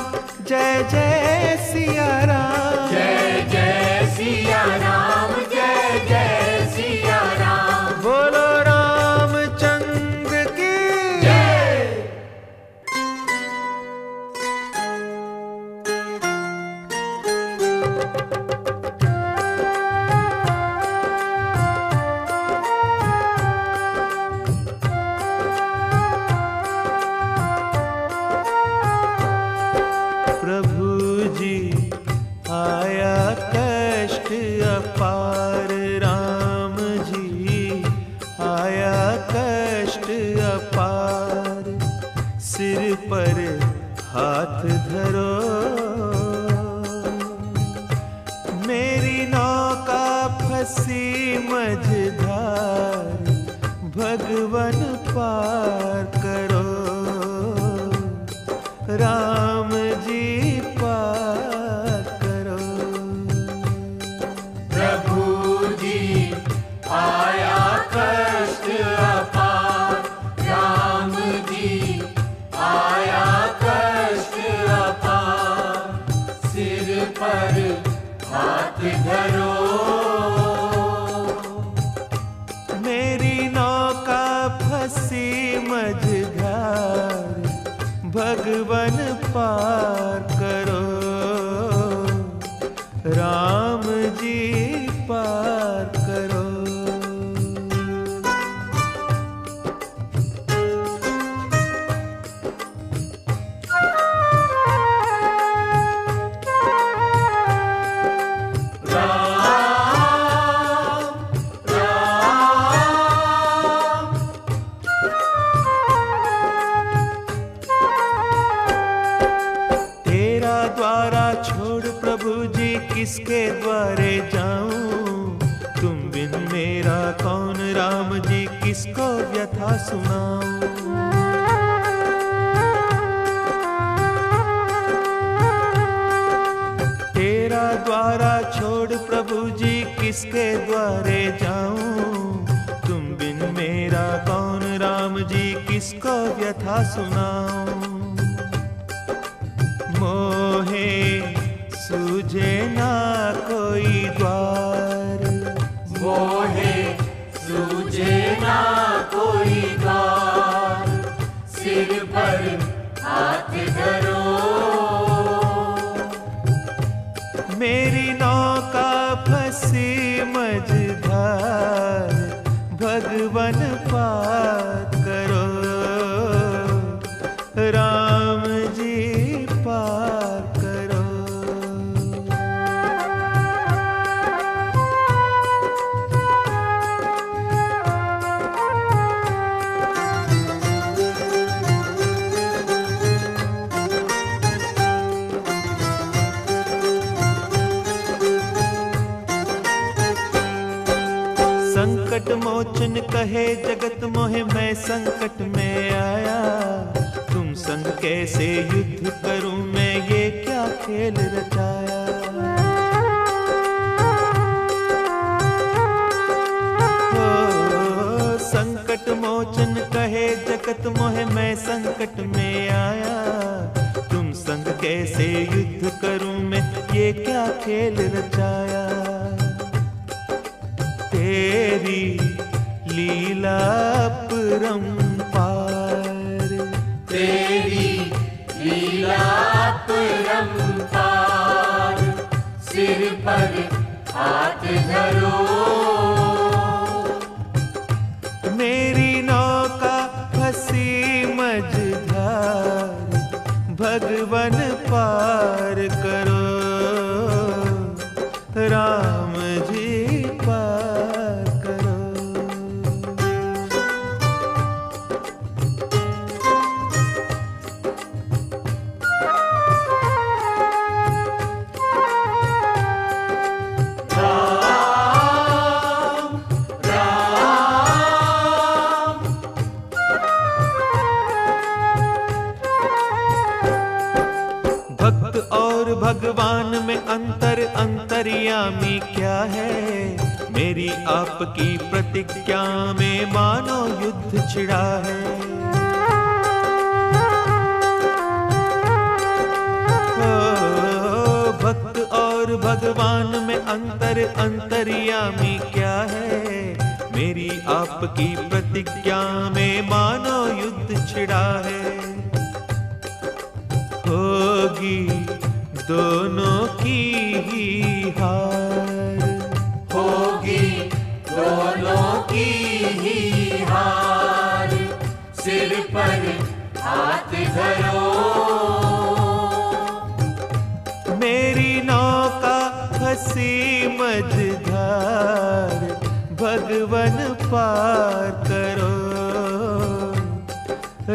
S1: जय जय सिया राम,
S2: जय जय सिया राम, जय जय सिया राम।
S1: बोलो रामचंद्र की
S2: जय।
S1: प्रभु जी आया कष्ट अपार, राम जी आया कष्ट अपार, सिर पर हाथ धरो, मेरी नौका फंसी मझधार, भगवन पार करो, राम जी पार करो।
S2: प्रभु जी आया कष्ट अपार, राम जी आया कष्ट अपार, सिर पर हाथ धरो,
S1: मेरी नौका फंसी मझधार, भगवन पार करो, राम जी पार करो। किसके द्वारे जाऊं, तुम बिन मेरा कौन राम जी किसको व्यथा सुनाऊं। तेरा द्वारा छोड़ प्रभु जी किसके द्वारे जाऊं, तुम बिन मेरा कौन राम जी किसको व्यथा सुनाऊं। मोहे सूझे ना कोई द्वार,
S2: मोहे सूझे ना कोई द्वार, सिर पर हाथ धरो।
S1: मेरी नौका फंसी मझधार, भगवन पार करो, राम जी पार करो। संकट मोचन कहे जगत मोहे, मैं संकट में आया, तुम संग कैसे युद्ध करूं मैं, ये क्या खेल रचाया। ओ, संकट मोचन कहे जगत मोहे, मैं संकट में आया, तुम संग कैसे युद्ध करूं मैं, ये क्या खेल रचाया। तेरी लीला अपरंपार,
S2: तेरी लीला अपरंपार, सिर पर हाथ धरो।
S1: मेरी नौका फंसी मझधार, भगवन पार करो, राम जी पार करो। भक्त और भगवान में अंतर, अंतर्यामी क्या है, मेरी आपकी प्रतिज्ञा में मानो युद्ध छिड़ा है। ओ, भक्त और भगवान में अंतर, अंतर्यामी क्या है, मेरी आपकी प्रतिज्ञा में मानो युद्ध छिड़ा है। होगी दोनों की ही हार,
S2: होगी दोनों की ही हार, सिर पर हाथ धरो।
S1: मेरी नौका फंसी मझधार, भगवन पार करो,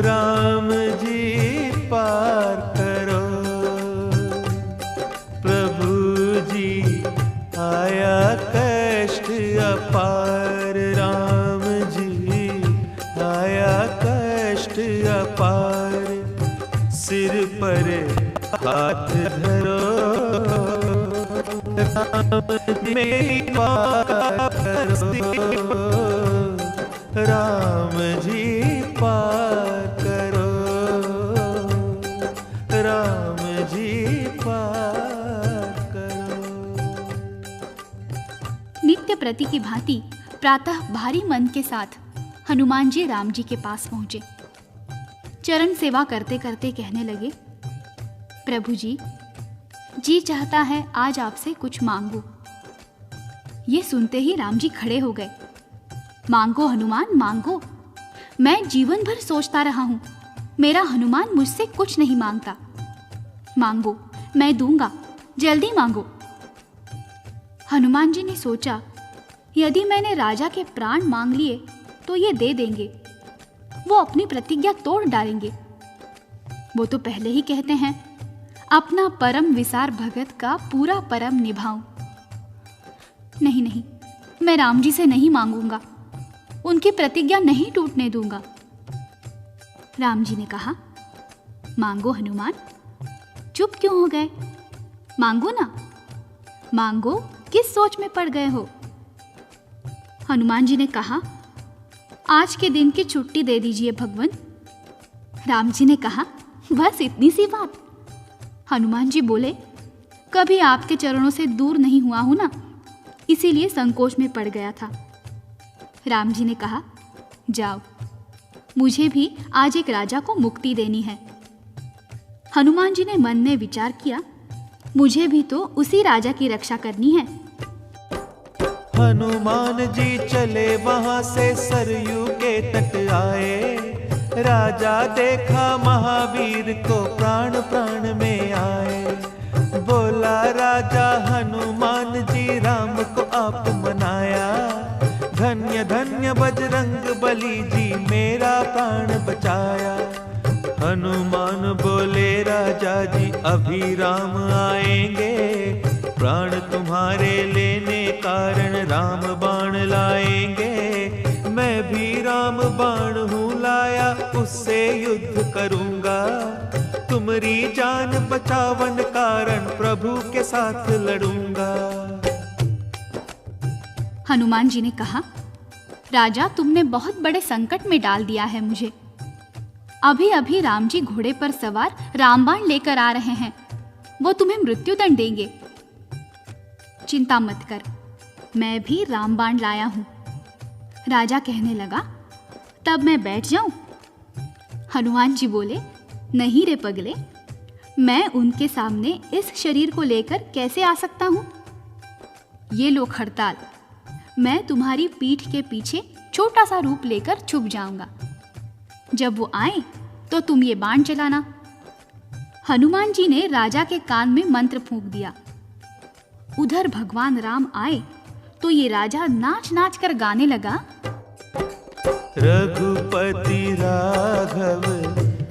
S1: राम जी पार करो। प्रभु जी आया कष्ट अपार, राम जी आया कष्ट अपार, सिर पर हाथ धरो, राम जी मेरी पार करो, राम जी पार करो, राम जी पार करो।
S3: नित्य प्रति की भांति प्रातः भारी मन के साथ हनुमान जी राम जी के पास पहुंचे। चरण सेवा करते करते कहने लगे, प्रभु जी चाहता है आज आपसे कुछ मांगू। ये सुनते ही राम जी खड़े हो गए। मांगो हनुमान मांगो, मैं जीवन भर सोचता रहा हूं, मेरा हनुमान मुझसे कुछ नहीं मांगता। मांगो, मैं दूंगा, जल्दी मांगो। हनुमान जी ने सोचा, यदि मैंने राजा के प्राण मांग लिए तो ये दे देंगे, वो अपनी प्रतिज्ञा तोड़ डालेंगे। वो तो पहले ही कहते हैं अपना परम विसार भगत का पूरा परम निभाऊं। नहीं नहीं, मैं राम जी से नहीं मांगूंगा, उनकी प्रतिज्ञा नहीं टूटने दूंगा। राम जी ने कहा, मांगो हनुमान, चुप क्यों हो गए? मांगो ना, मांगो, किस सोच में पड़ गए हो? हनुमान जी ने कहा, आज के दिन की छुट्टी दे दीजिए भगवान। राम जी ने कहा, बस इतनी सी बात? हनुमान जी बोले, कभी आपके चरणों से दूर नहीं हुआ हूं ना, इसीलिए संकोच में पड़ गया था। राम जी ने कहा, जाओ, मुझे भी आज एक राजा को मुक्ति देनी है। हनुमान जी ने मन में विचार किया, मुझे भी तो उसी राजा की रक्षा करनी है।
S1: हनुमान जी चले वहां से सरयू के तट आए। राजा देखा महावीर को प्राण प्राण में आए। बोला राजा हनुमान जी, राम को आप मनाया। धन्य धन्य बजरंग बली जी, मेरा प्राण बचाया। हनुमान बोले, राजा जी अभी राम आएंगे। प्राण तुम्हारे लेने कारण राम बाण लाएंगे। मैं भी राम बाण हूँ लाया, उससे युद्ध करूंगा। तुम्हारी जान बचावन कारण प्रभु के साथ लड़ूंगा।
S3: हनुमान जी ने कहा, राजा तुमने बहुत बड़े संकट में डाल दिया है मुझे। अभी अभी राम जी घोड़े पर सवार रामबाण लेकर आ रहे हैं, वो तुम्हें मृत्युदंड देंगे। चिंता मत कर, मैं भी रामबाण लाया हूं। राजा कहने लगा, तब मैं बैठ जाऊं? हनुमान जी बोले, नहीं रे पगले, मैं उनके सामने इस शरीर को लेकर कैसे आ सकता हूं? ये लो खड़ताल, मैं तुम्हारी पीठ के पीछे छोटा सा रूप लेकर छुप जाऊंगा। जब वो आए तो तुम ये बाण चलाना। हनुमान जी ने राजा के कान में मंत्र फूंक दिया। उधर भगवान राम आए तो ये राजा नाच नाच कर गाने लगा,
S1: रघुपति राघव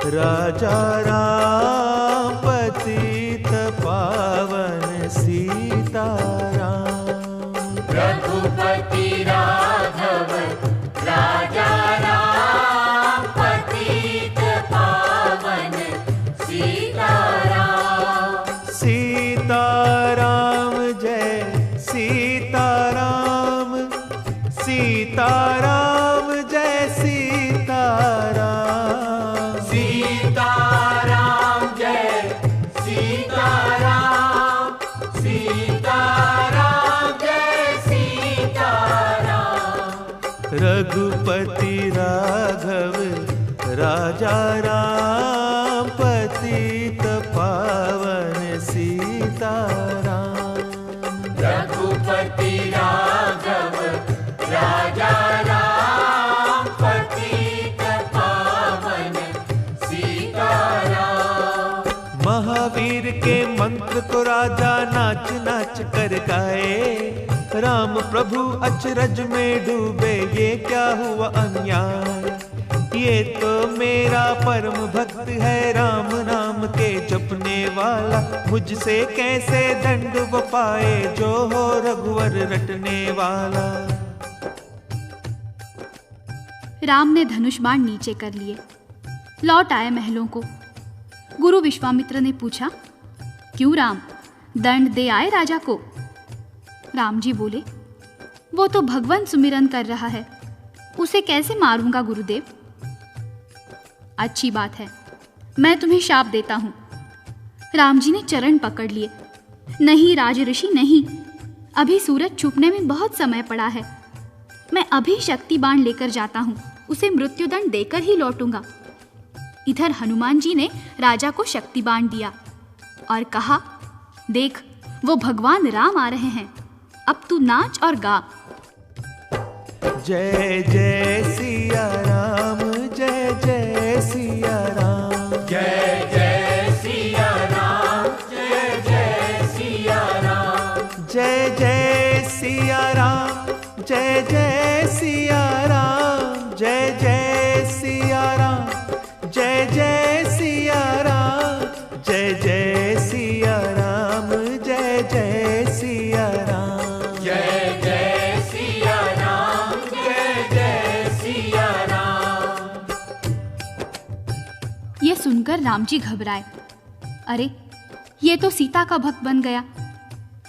S1: राजा राम, पतित पावन सीताराम।
S2: रघुपति राघव राजा राम, पतित पावन सीताराम।
S1: सीताराम जय सीताराम, सीताराम जय सीताराम।
S2: सीताराम जय सीताराम, सीताराम जय सीताराम।
S1: रघुपति राघव राजा राम, पतित पावन सीताराम।
S2: रघुपति राघव राजा राम, पतित पावन सीताराम।
S1: महावीर के मंत्र को राजा नाच नाच कर गाए। राम प्रभु अचरज में डूबे, ये क्या हुआ अन्याय। ये तो मेरा परम भक्त है, राम नाम के जपने वाला। मुझसे कैसे दंड वो पाए, जो हो रघुवर रटने वाला।
S3: राम ने धनुष बाण नीचे कर लिए, लौट आए महलों को। गुरु विश्वामित्र ने पूछा, क्यों राम, दंड दे आए राजा को? राम जी बोले, वो तो भगवान सुमिरन कर रहा है, उसे कैसे मारूंगा गुरुदेव? अच्छी बात है, मैं तुम्हें शाप देता हूं। राम जी ने चरण पकड़ लिए। नहीं राज ऋषि नहीं, अभी सूरज छुपने में बहुत समय पड़ा है। मैं अभी शक्ति बाण लेकर जाता हूं, उसे मृत्युदंड देकर ही लौटूंगा। इधर हनुमान जी ने राजा को शक्ति बाण दिया और कहा, देख वो भगवान राम आ रहे हैं, अब तू नाच और गा।
S1: जय जय सिया राम, जय जय सिया राम।
S2: जय जय सिया राम, जय जय सिया राम।
S1: जय जय सिया राम, जय जय सिया राम। जय जय सिया राम, जय जय सिया राम। जय जय सिया
S3: राम जी घबराए। अरे, ये तो सीता का भक्त बन गया,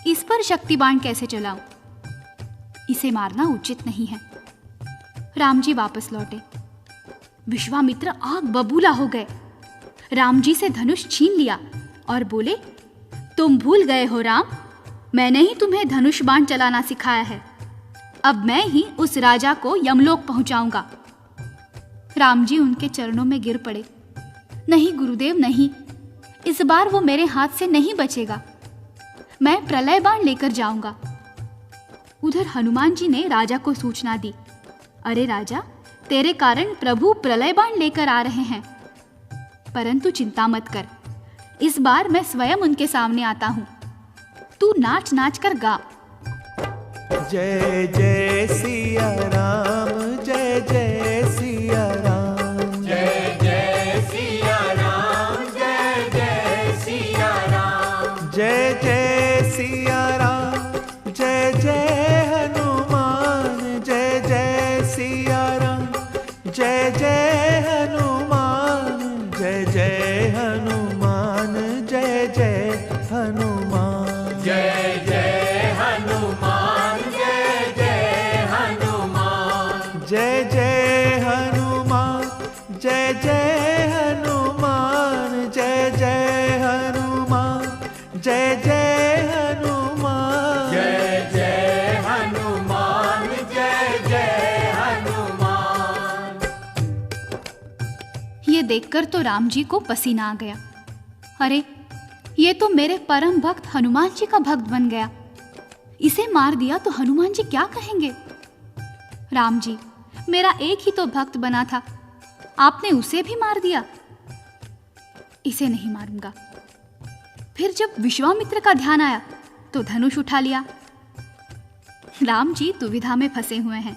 S3: इस पर शक्ति बाण कैसे चलाऊं? इसे मारना उचित नहीं है। राम जी वापस लौटे। विश्वामित्र आग बबूला हो गए। राम जी से धनुष छीन लिया और बोले, तुम भूल गए हो राम, मैंने ही तुम्हें धनुष बाण चलाना सिखाया है। अब मैं ही उस राजा को यमलोक पहुंचाऊंगा। राम जी उनके चरणों में गिर पड़े। नहीं गुरुदेव, नहीं, इस बार वो मेरे हाथ से नहीं बचेगा। मैं प्रलय बाण लेकर जाऊंगा। उधर हनुमान जी ने राजा को सूचना दी, अरे राजा, तेरे कारण प्रभु प्रलय बाण लेकर आ रहे हैं। परंतु चिंता मत कर, इस बार मैं स्वयं उनके सामने आता हूं। तू नाच नाच कर गा।
S1: जय जय सिया राम, जय जय सिया राम,
S2: जय जय सिया राम, जय जय सिया राम,
S1: जय जय सिया राम, जय जय हनुमान, जय जय सिया राम, जय जय हनुमान, जय जय हनुमान, जय जय हनुमान,
S2: जय जय हनुमान, जय जय हनुमान,
S1: जय जय हनुमान, जय जय हनुमान, जय जय हनुमान, जय जय हनुमान,
S2: जय जय हनुमान, जय जय हनुमान।
S3: ये देखकर तो राम जी को पसीना आ गया। अरे, ये तो मेरे परम भक्त हनुमान जी का भक्त बन गया। इसे मार दिया तो हनुमान जी क्या कहेंगे? राम जी, मेरा एक ही तो भक्त बना था, आपने उसे भी मार दिया। इसे नहीं मारूंगा। फिर जब विश्वामित्र का ध्यान आया तो धनुष उठा लिया। राम जी दुविधा में फंसे हुए हैं।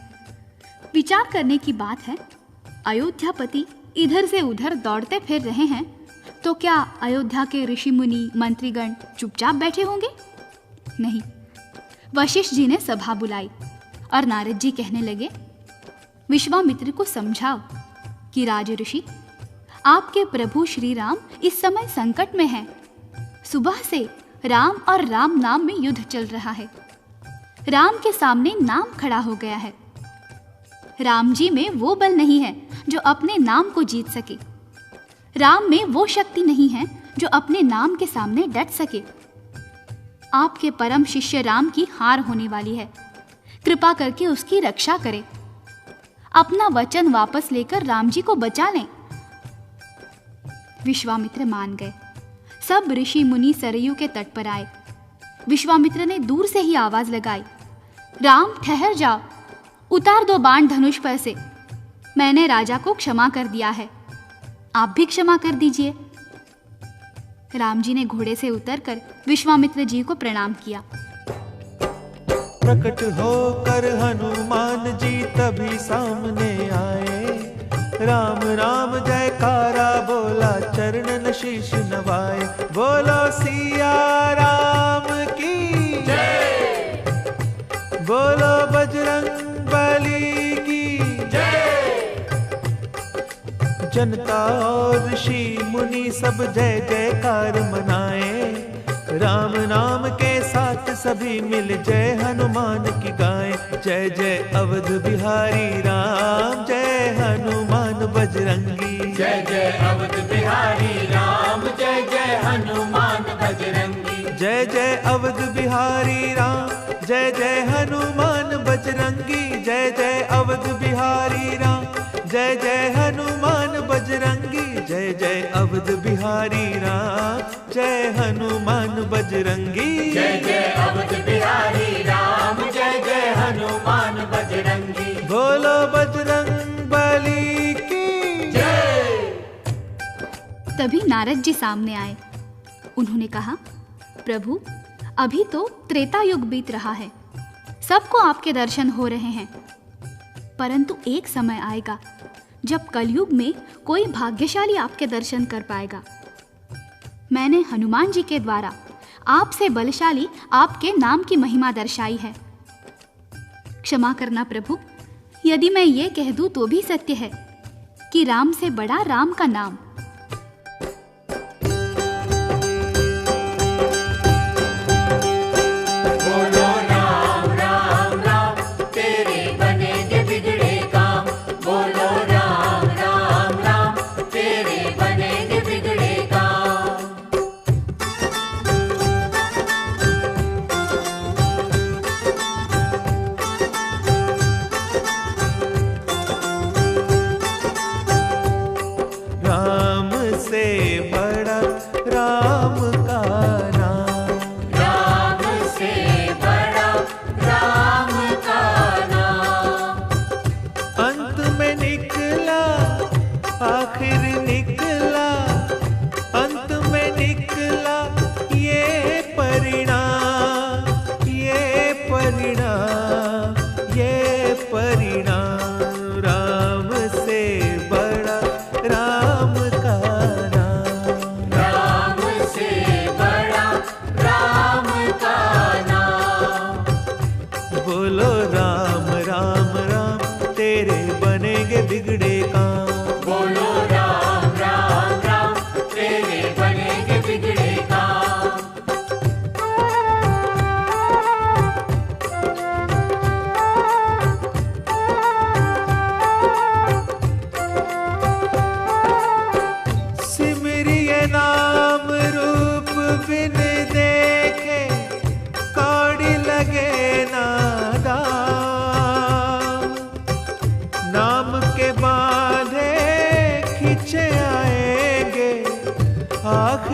S3: विचार करने की बात है, अयोध्यापति इधर से उधर दौड़ते फिर रहे हैं, तो क्या अयोध्या के ऋषि मुनि मंत्रीगण चुपचाप बैठे होंगे? नहीं। वशिष्ठ जी ने सभा बुलाई और नारद जी कहने लगे, विश्वामित्र को समझाओ कि राज ऋषि, आपके प्रभु श्री राम इस समय संकट में हैं। सुबह से राम और राम नाम में युद्ध चल रहा है। राम के सामने नाम खड़ा हो गया है। राम जी में वो बल नहीं है जो अपने नाम को जीत सके। राम में वो शक्ति नहीं है जो अपने नाम के सामने डट सके। आपके परम शिष्य राम की हार होने वाली है। कृपा करके उसकी रक्षा करें। अपना वचन वापस लेकर राम जी को बचा लें। विश्वामित्र मान गए। सब ऋषि मुनि सरयू के तट पर आए। विश्वामित्र ने दूर से ही आवाज लगाई, राम ठहर जाओ, उतार दो बाण धनुष पर से। मैंने राजा को क्षमा कर दिया है, आप भी क्षमा कर दीजिए। राम जी ने घोड़े से उतरकर विश्वामित्र जी को प्रणाम किया।
S1: प्रकट होकर हनुमान जी तभी सामने आए। राम राम जयकारा बोला, चरणन शीश नवाए। बोलो सिया राम की
S2: जय,
S1: बोलो बजरंग बली की
S2: जय।
S1: जनता और ऋषि मुनि सब जय जयकार मनाए। राम नाम के साथ सभी मिल जय हनुमान की गाएं। जय जय अवध बिहारी राम, जय हनुमान बजरंगी।
S2: जय जय अवध बिहारी राम, जय जय हनुमान बजरंगी।
S1: जय जय अवध बिहारी राम, जय जय हनुमान बजरंगी। जय जय अवध बिहारी राम, जय जय हनुमान बजरंगी। जय जय अवध बिहारी राम, जय हनुमान बजरंगी।
S2: जय जय अवध बिहारी राम, जय जय हनुमान बजरंगी।
S1: बोलो बजरंग बली की
S2: जय।
S3: तभी नारद जी सामने आए। उन्होंने कहा, प्रभु, अभी तो त्रेता युग बीत रहा है, सबको आपके दर्शन हो रहे हैं, परंतु एक समय आएगा जब कलयुग में कोई भाग्यशाली आपके दर्शन कर पाएगा। मैंने हनुमान जी के द्वारा आपसे बलशाली आपके नाम की महिमा दर्शाई है। क्षमा करना प्रभु, यदि मैं ये कह दूं तो भी सत्य है कि राम से बड़ा राम का नाम।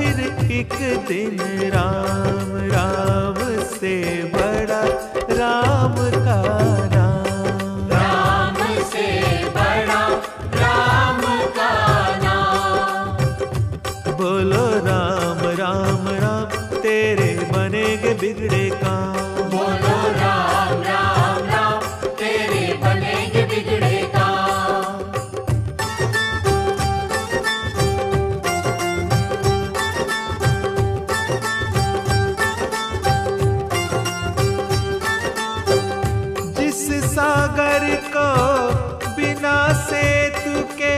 S1: फिर एक दिन राम राम से बड़ा राम का नाम,
S2: राम से बड़ा राम का नाम।
S1: बोलो राम राम राम तेरे बनेगे बिगड़े काम,
S2: बोलो राम राम राम तेरे बनेंगे बिगड़े काम।
S1: जिस सागर को बिना सेतु के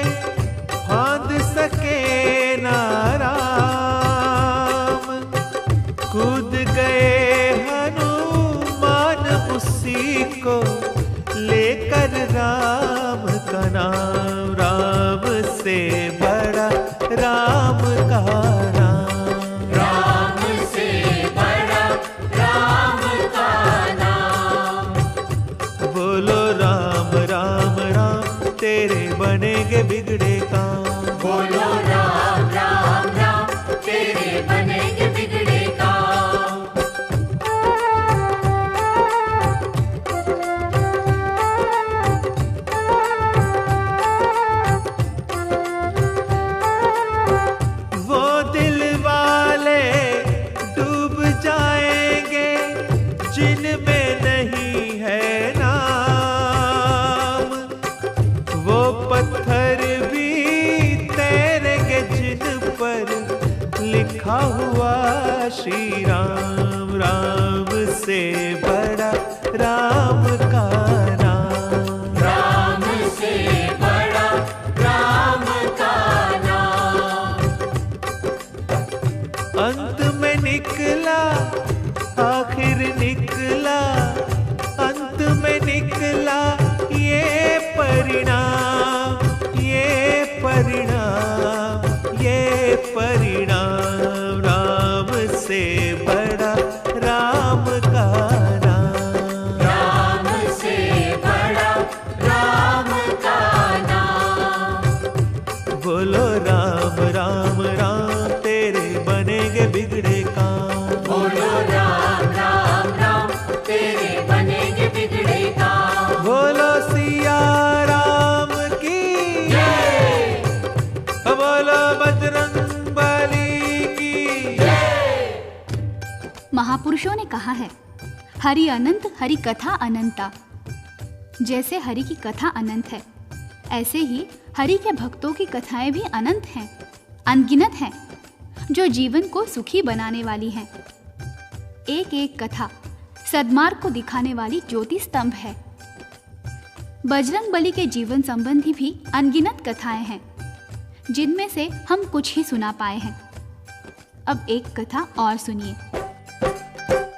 S1: फांद सके ना राम, कूद गए हनुमान उसी को लेकर राम का नाम, राम से बड़ा राम का नाम,
S2: राम से बड़ा राम का नाम।
S1: बोलो राम राम राम तेरे बनेगे बिगड़े काम,
S2: बोलो राम राम राम तेरे बनेंगे बिगड़े काम।
S1: वो दिल वाले डूब जाएंगे जिनमें नहीं है नाम, वो पत्थर भी तैरेंगे जिन पर लिखा हुआ श्री राम, राम से बड़ा राम का नाम,
S2: राम से बड़ा राम का नाम।
S1: अंत में निकला आखिर निकला, अंत में निकला ये परिणाम, ये परिणाम, ये परिणाम, राम से बड़ा राम का नाम,
S2: राम से बड़ा राम का नाम।
S1: बोलो राम राम राम तेरे बनेगे बिगड़े काम,
S2: बोलो राम राम राम तेरे बनेंगे बिगड़े काम।
S1: बोलो सिया राम की
S2: जय,
S1: बोलो बजरंग बली की।
S3: महापुरुषों ने कहा है, हरि अनंत हरि कथा अनंता। जैसे हरि की कथा अनंत है, ऐसे ही हरि के भक्तों की कथाएं भी अनंत हैं, अनगिनत हैं, जो जीवन को सुखी बनाने वाली हैं। एक एक कथा सद्मार्ग को दिखाने वाली ज्योति स्तंभ है। बजरंग बली के जीवन संबंधी भी अनगिनत कथाएं हैं, जिनमें से हम कुछ ही सुना पाए हैं। अब एक कथा और सुनिए।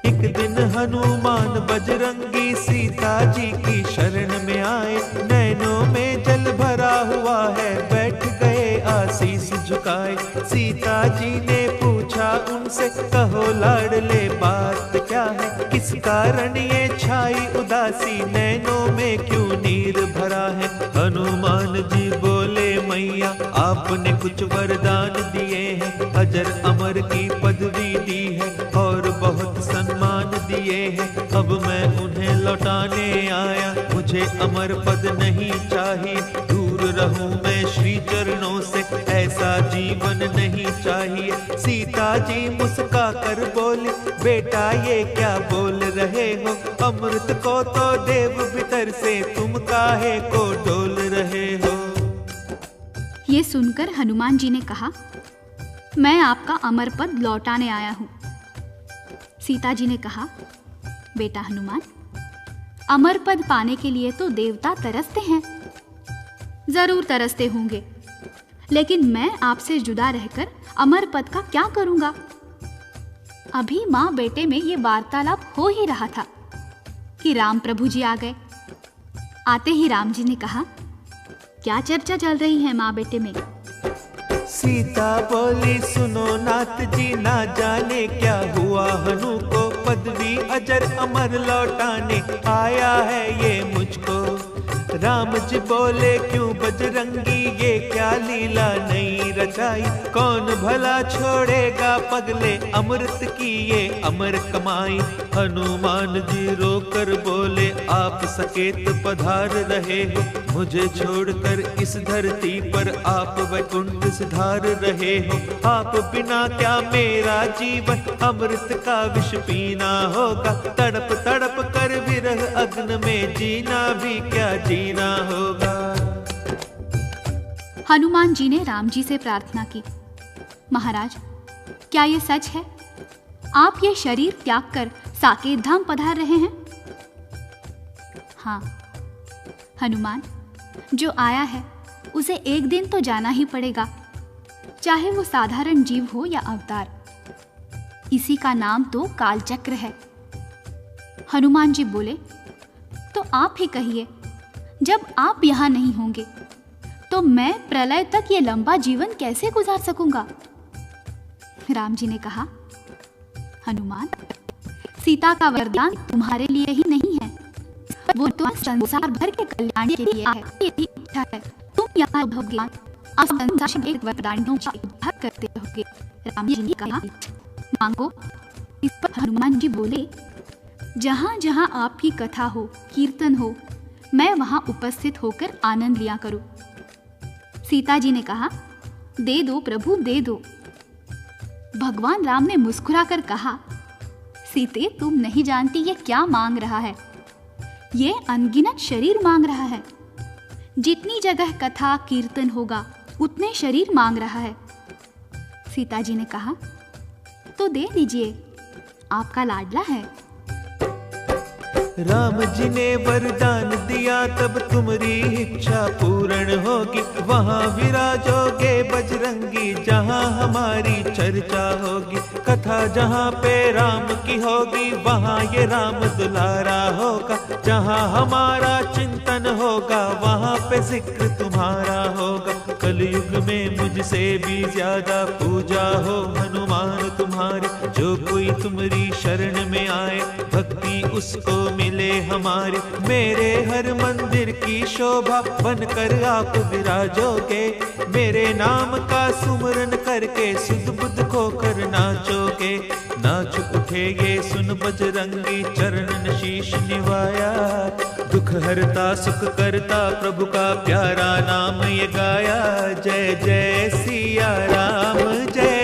S1: एक दिन हनुमान बजरंगी सीता जी की शरण में आए, नैनों में जल भरा हुआ है, बैठ गए आशीष झुकाए। सीता जी ने पूछा उनसे, कहो लाडले बात क्या है, किस कारण ये छाई उदासी, नैनों में क्यों नीर भरा है। हनुमान जी बोले, मैया आपने कुछ वरदान दिए हैं, अजर अमर की पदवी दी है और बहुत सम्मान दिए हैं, अब मैं उन्हें लौटाने आया। मुझे अमर पद नहीं चाहिए, दूर रहूं मैं श्री चरणों से, ऐसा जीवन नहीं चाहिए। सीता जी मुस्का कर बोले, बेटा ये क्या बोल रहे हो, अमृत को तो देव भीतर से तुम काहे को डोल रहे हो।
S3: ये सुनकर हनुमान जी ने कहा, मैं आपका अमर पद लौटाने आया हूँ। सीता जी ने कहा, बेटा हनुमान, अमर पद पाने के लिए तो देवता तरसते हैं, जरूर तरसते होंगे, लेकिन मैं आपसे जुदा रहकर अमर पद का क्या करूंगा। अभी माँ बेटे में ये वार्तालाप हो ही रहा था कि राम प्रभु जी आ गए। आते ही राम जी ने कहा, क्या चर्चा चल रही है माँ बेटे में।
S1: सीता बोली, सुनो नाथ जी, ना जाने क्या हुआ, हनु को पदवी अजर अमर लौटाने आया है ये मुझको। राम जी बोले क्यों बजरंगी ये क्या लीला नई रचाई, कौन भला छोड़ेगा पगले अमृत की ये अमर कमाई। हनुमान जी रोकर बोले आप सकेत पधार रहे हो, मुझे छोड़कर इस धरती पर आप वैकुंठ सिधार रहे हो। आप बिना क्या मेरा जीवन अमृत का विष पीना होगा, तड़प तड़प कर विरह अग्न में जीना भी क्या जीना होगा।
S3: हनुमान जी ने राम जी से प्रार्थना की, महाराज क्या ये सच है, आप ये शरीर त्याग कर साकेत धाम पधार रहे हैं? हाँ हनुमान, जो आया है उसे एक दिन तो जाना ही पड़ेगा, चाहे वो साधारण जीव हो या अवतार। इसी का नाम तो कालचक्र है। हनुमान जी बोले, तो आप ही कहिए, जब आप यहां नहीं होंगे तो मैं प्रलय तक ये लंबा जीवन कैसे गुजार सकूंगा? राम जी ने कहा, हनुमान, सीता का वरदान तुम्हारे लिए ही नहीं है, वो तो संसार भर के कल्याण के लिए है। यही इच्छा है तुम यहाँ रहोगे, अब संसार के वरदानों का उद्धार करते रहोगे। राम जी ने कहा, मांगो। इस पर हनुमान जी बोले, जहाँ जहाँ आपकी कथा हो, कीर्तन हो, मैं वहाँ उपस्थित होकर आनंद लिया करूँ। सीता जी ने कहा, दे दो प्रभु दे दो। भगवान राम ने मुस्कुराकर कहा, सीते तुम नहीं जानती ये क्या मांग रहा है, ये अनगिनत शरीर मांग रहा है। जितनी जगह कथा कीर्तन होगा उतने शरीर मांग रहा है। सीता जी ने कहा, तो दे दीजिए, आपका लाडला है।
S1: राम जी ने वरदान दिया तब तुम्हारी इच्छा पूर्ण होगी, वहाँ विराजोगे बजरंगी जहाँ हमारी चर्चा होगी। कथा जहाँ पे राम की होगी वहाँ ये राम दुलारा होगा, जहाँ हमारा चिंतन होगा वहाँ पे जिक्र तुम्हारा होगा। कलयुग में मुझसे भी ज्यादा पूजा हो हनुमान तुम्हारी, जो कोई तुम्हारी शरण में आए भक्ति उसको मिले हमारी। मेरे हर मंदिर की शोभा बनकर आप विराजोगे, मेरे नाम का सुमरन करके सुध बुध खोकर नाचोगे। नाच उठे ये सुन बजरंगी चरणन शीश निवाया, दुख हरता सुख करता प्रभु का प्यारा नाम ये गाया। जय जय सिया राम जय